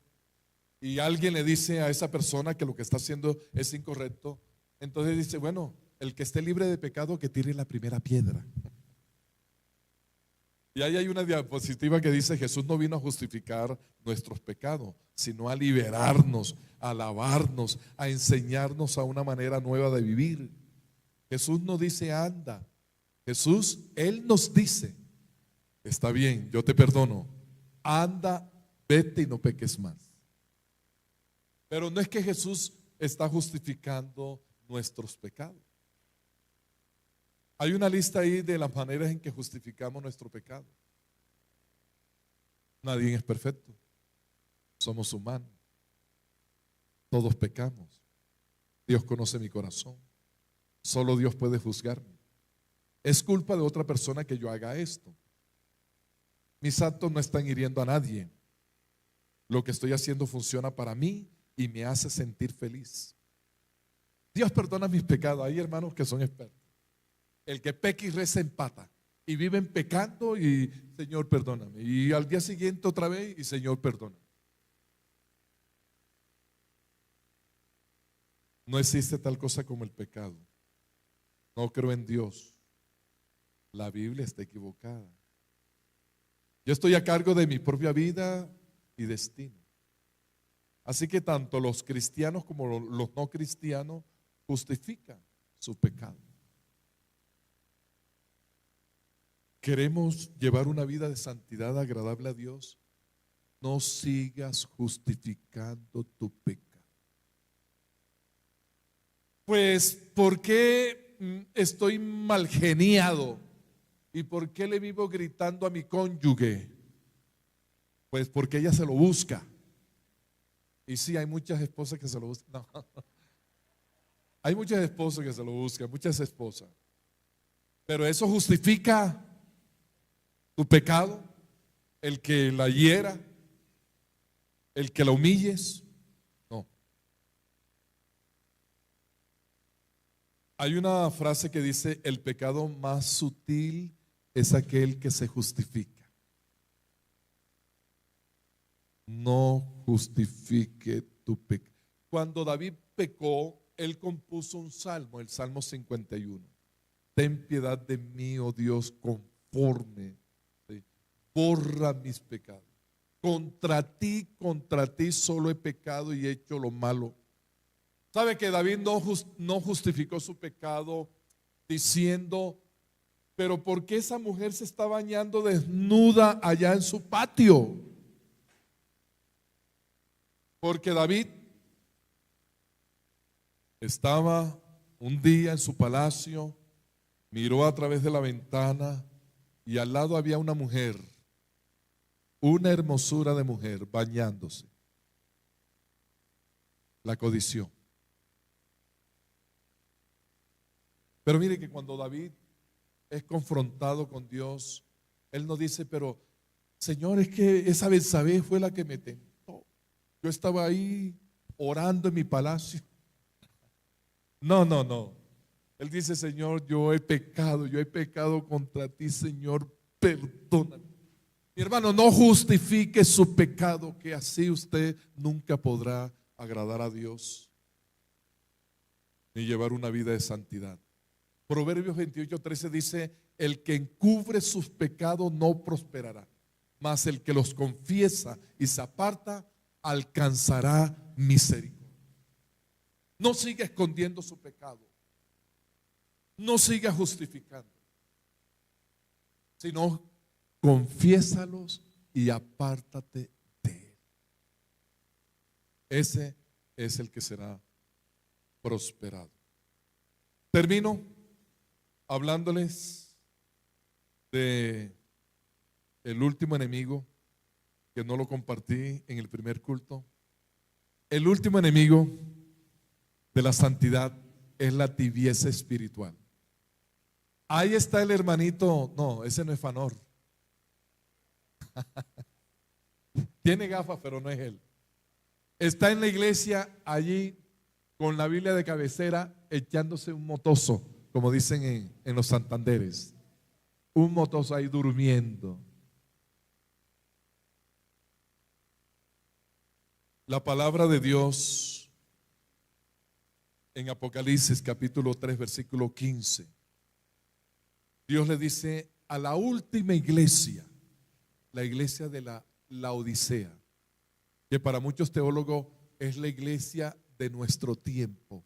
y alguien le dice a esa persona que lo que está haciendo es incorrecto, entonces dice, bueno, el que esté libre de pecado que tire la primera piedra. Y ahí hay una diapositiva que dice: Jesús no vino a justificar nuestros pecados, sino a liberarnos, a lavarnos, a enseñarnos a una manera nueva de vivir. Jesús no dice anda. Jesús, Él nos dice: está bien, yo te perdono, anda, vete y no peques más. Pero no es que Jesús está justificando nuestros pecados. Hay una lista ahí de las maneras en que justificamos nuestro pecado. Nadie es perfecto. Somos humanos. Todos pecamos. Dios conoce mi corazón. Solo Dios puede juzgarme. Es culpa de otra persona que yo haga esto. Mis actos no están hiriendo a nadie. Lo que estoy haciendo funciona para mí y me hace sentir feliz. Dios perdona mis pecados. Hay hermanos que son expertos. El que peca y reza empata. Y viven pecando y Señor, perdóname. Y al día siguiente otra vez y Señor, perdóname. No existe tal cosa como el pecado. No creo en Dios. La Biblia está equivocada. Yo estoy a cargo de mi propia vida y destino. Así que tanto los cristianos como los no cristianos justifican su pecado. Queremos llevar una vida de santidad agradable a Dios. No sigas justificando tu pecado. Pues, ¿por qué estoy mal geniado? ¿Y por qué le vivo gritando a mi cónyuge? Pues porque ella se lo busca. Y sí, hay muchas esposas que se lo buscan. No. Hay muchas esposas que se lo buscan, muchas esposas. Pero eso justifica tu pecado, el que la hiera, el que la humilles. No. Hay una frase que dice: el pecado más sutil es aquel que se justifica. No justifique tu pecado. Cuando David pecó, él compuso un salmo, el Salmo 51. Ten piedad de mí, oh Dios, conforme. ¿Sí? Borra mis pecados. Contra ti solo he pecado y he hecho lo malo. ¿Sabe que David no justificó su pecado diciendo, pero por qué esa mujer se está bañando desnuda allá en su patio? Porque David estaba un día en su palacio, miró a través de la ventana y al lado había una mujer, una hermosura de mujer bañándose. La codició. Pero mire que cuando David es confrontado con Dios, él no dice, pero Señor, es que esa Betsabé fue la que me tentó. Yo estaba ahí orando en mi palacio. No, no, no. Él dice, Señor, yo he pecado contra ti, Señor, perdóname. Mi hermano, no justifique su pecado, que así usted nunca podrá agradar a Dios ni llevar una vida de santidad. Proverbios 28:13 dice, el que encubre sus pecados no prosperará, mas el que los confiesa y se aparta alcanzará misericordia. No siga escondiendo su pecado, no siga justificando, sino confiésalos y apártate de él. Ese es el que será prosperado. Termino hablándoles de el último enemigo, que no lo compartí en el primer culto. El último enemigo de la santidad es la tibieza espiritual. Ahí está el hermanito, no, ese no es Fanor. Tiene gafas, pero no es él. Está en la iglesia allí con la Biblia de cabecera, echándose un motoso, como dicen en los Santanderes. Un motoso ahí durmiendo. La palabra de Dios en Apocalipsis capítulo 3 versículo 15. Dios le dice a la última iglesia, la iglesia de la Laodicea, que para muchos teólogos es la iglesia de nuestro tiempo,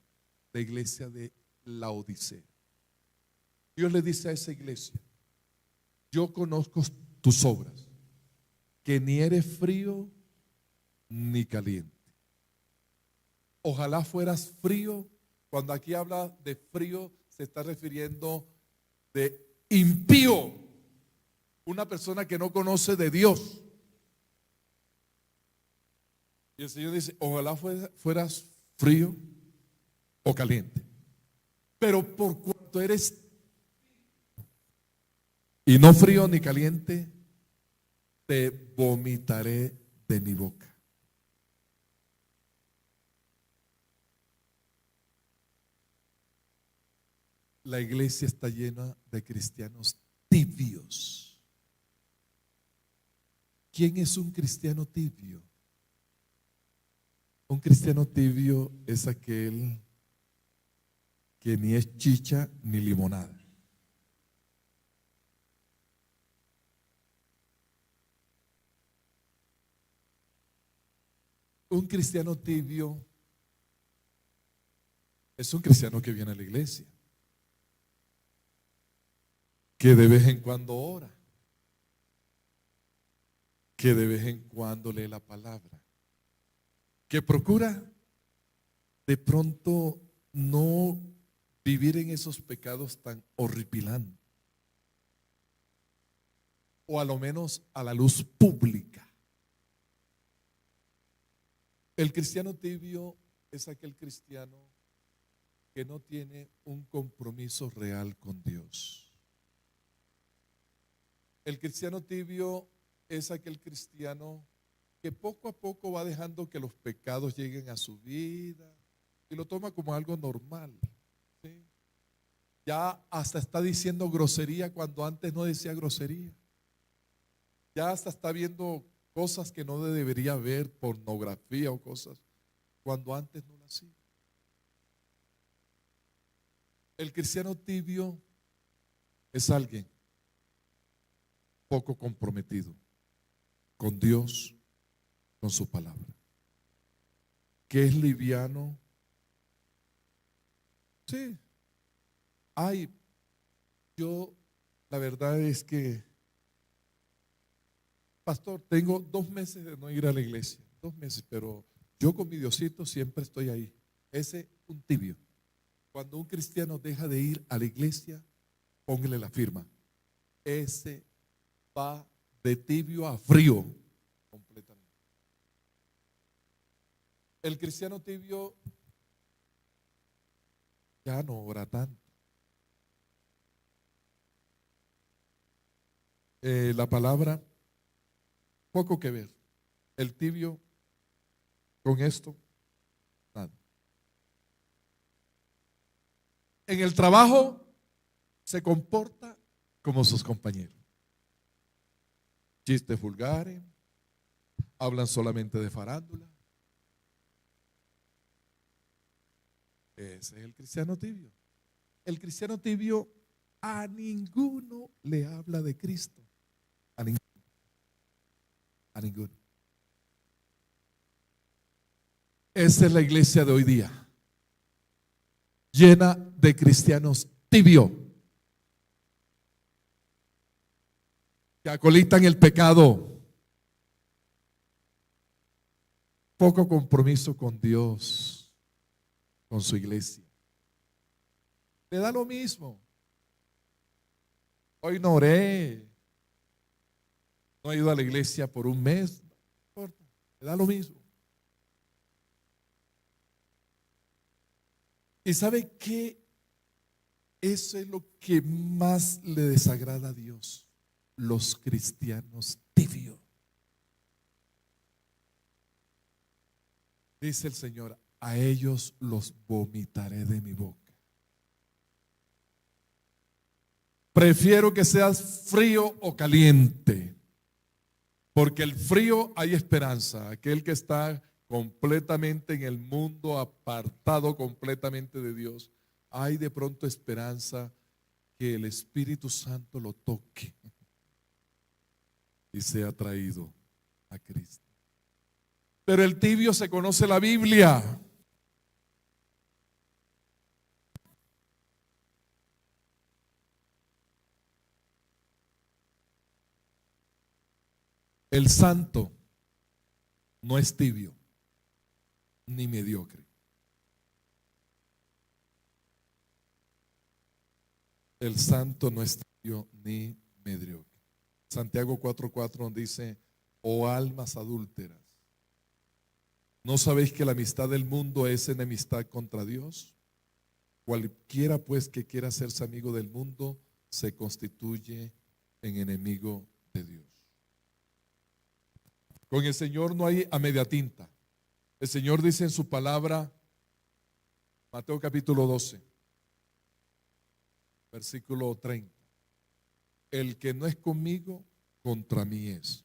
la iglesia de Laodicea. Dios le dice a esa iglesia, yo conozco tus obras, que ni eres frío ni caliente. Ojalá fueras frío. Cuando aquí habla de frío, se está refiriendo de impío, una persona que no conoce de Dios. Y el Señor dice, ojalá fueras frío o caliente, pero por cuanto eres y no frío ni caliente, te vomitaré de mi boca. La iglesia está llena de cristianos tibios. ¿Quién es un cristiano tibio? Un cristiano tibio es aquel que ni es chicha ni limonada. Un cristiano tibio es un cristiano que viene a la iglesia, que de vez en cuando ora, que de vez en cuando lee la palabra, que procura de pronto no vivir en esos pecados tan horripilantes, o a lo menos a la luz pública. El cristiano tibio es aquel cristiano que no tiene un compromiso real con Dios. El cristiano tibio es aquel cristiano que poco a poco va dejando que los pecados lleguen a su vida y lo toma como algo normal, ¿sí? Ya hasta está diciendo grosería cuando antes no decía grosería. Ya hasta está viendo cosas que no debería ver, pornografía o cosas, cuando antes no lo hacía. El cristiano tibio es alguien poco comprometido con Dios, con su palabra, que es liviano Sí. Ay, yo, la verdad es que, pastor, tengo 2 meses de no ir a la iglesia. 2 meses, pero yo con mi Diosito siempre estoy ahí. Ese un tibio. Cuando un cristiano deja de ir a la iglesia, póngale la firma. Ese va de tibio a frío completamente. El cristiano tibio ya no ora tanto. La palabra, poco que ver. El tibio con esto, nada. En el trabajo se comporta como sus compañeros. Chistes vulgares, hablan solamente de farándula. Ese es el cristiano tibio. El cristiano tibio a ninguno le habla de Cristo. A ninguno. A ninguno. Esa es la iglesia de hoy día, llena de cristianos tibios, que acolitan el pecado, poco compromiso con Dios, con su iglesia. Le da lo mismo. Hoy no oré, no he ido a la iglesia por un mes, no importa, le da lo mismo. ¿Y sabe qué? Eso es lo que más le desagrada a Dios, los cristianos tibios. Dice el Señor, a ellos los vomitaré de mi boca. Prefiero que seas frío o caliente, porque el frío hay esperanza. Aquel que está completamente en el mundo, apartado completamente de Dios, hay de pronto esperanza que el Espíritu Santo lo toque y sea traído a Cristo. Pero el tibio se conoce la Biblia. El santo no es tibio ni mediocre. El santo no es tibio ni mediocre. Santiago 4:4 dice, oh almas adúlteras, ¿no sabéis que la amistad del mundo es enemistad contra Dios? Cualquiera pues que quiera hacerse amigo del mundo se constituye en enemigo de Dios. Con el Señor no hay a media tinta. El Señor dice en su palabra, Mateo capítulo 12, versículo 30, el que no es conmigo, contra mí es.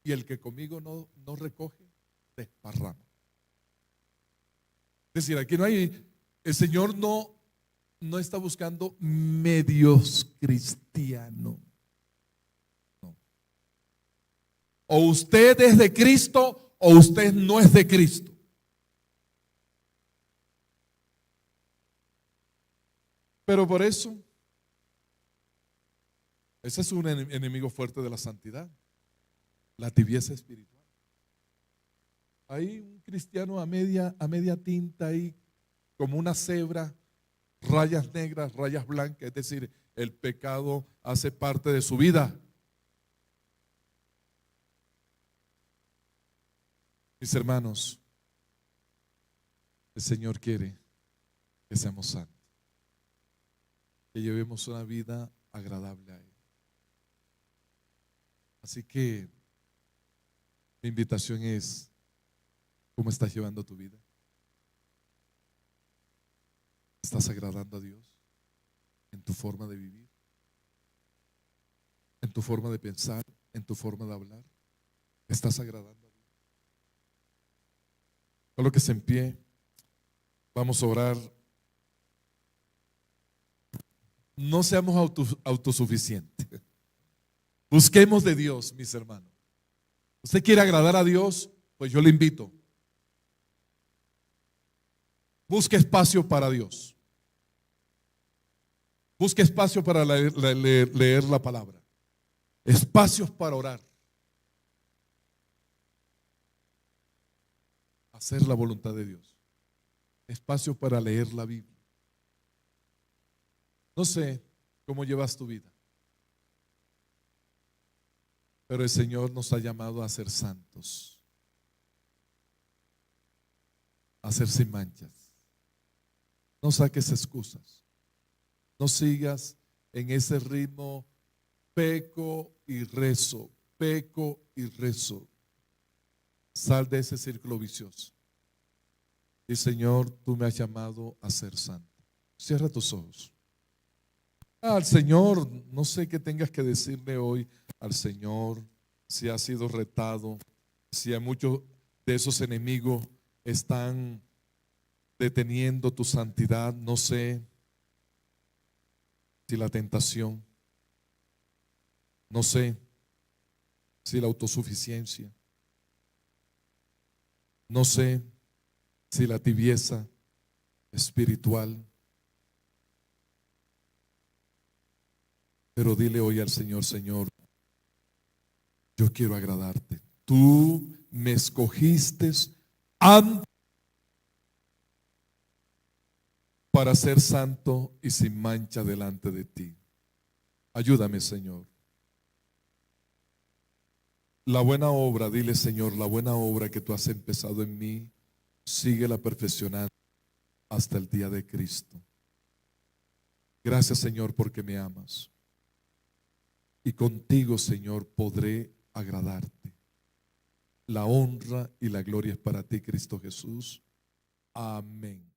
Y el que conmigo no recoge, desparrama. Es decir, aquí no hay, el Señor no está buscando medios cristianos. No. O usted es de Cristo o usted no es de Cristo. Pero por eso, ese es un enemigo fuerte de la santidad, la tibieza espiritual. Hay un cristiano a media tinta ahí, como una cebra, rayas negras, rayas blancas, es decir, el pecado hace parte de su vida. Mis hermanos, el Señor quiere que seamos santos, que llevemos una vida agradable a Él. Así que mi invitación es, ¿cómo estás llevando tu vida? ¿Estás agradando a Dios en tu forma de vivir? ¿En tu forma de pensar? ¿En tu forma de hablar? ¿Estás agradando a Dios? Colóquese en pie. Vamos a orar. No seamos autosuficientes. Busquemos de Dios, mis hermanos. ¿Usted quiere agradar a Dios? Pues yo le invito. Busque espacio para Dios. Busque espacio para leer la palabra. Espacios para orar. Hacer la voluntad de Dios. Espacio para leer la Biblia. No sé cómo llevas tu vida, pero el Señor nos ha llamado a ser santos, a ser sin manchas. No saques excusas. No sigas en ese ritmo, peco y rezo, peco y rezo. Sal de ese círculo vicioso. Y Señor, tú me has llamado a ser santo. Cierra tus ojos. Al Señor, no sé qué tengas que decirle hoy al Señor, si ha sido retado, si a muchos de esos enemigos están deteniendo tu santidad, no sé si la tentación, no sé si la autosuficiencia, no sé si la tibieza espiritual, pero dile hoy al Señor, Señor, yo quiero agradarte. Tú me escogiste antes para ser santo y sin mancha delante de ti. Ayúdame, Señor. La buena obra, dile, Señor, la buena obra que tú has empezado en mí, síguela perfeccionando hasta el día de Cristo. Gracias, Señor, porque me amas. Y contigo, Señor, podré agradarte. La honra y la gloria es para ti, Cristo Jesús. Amén.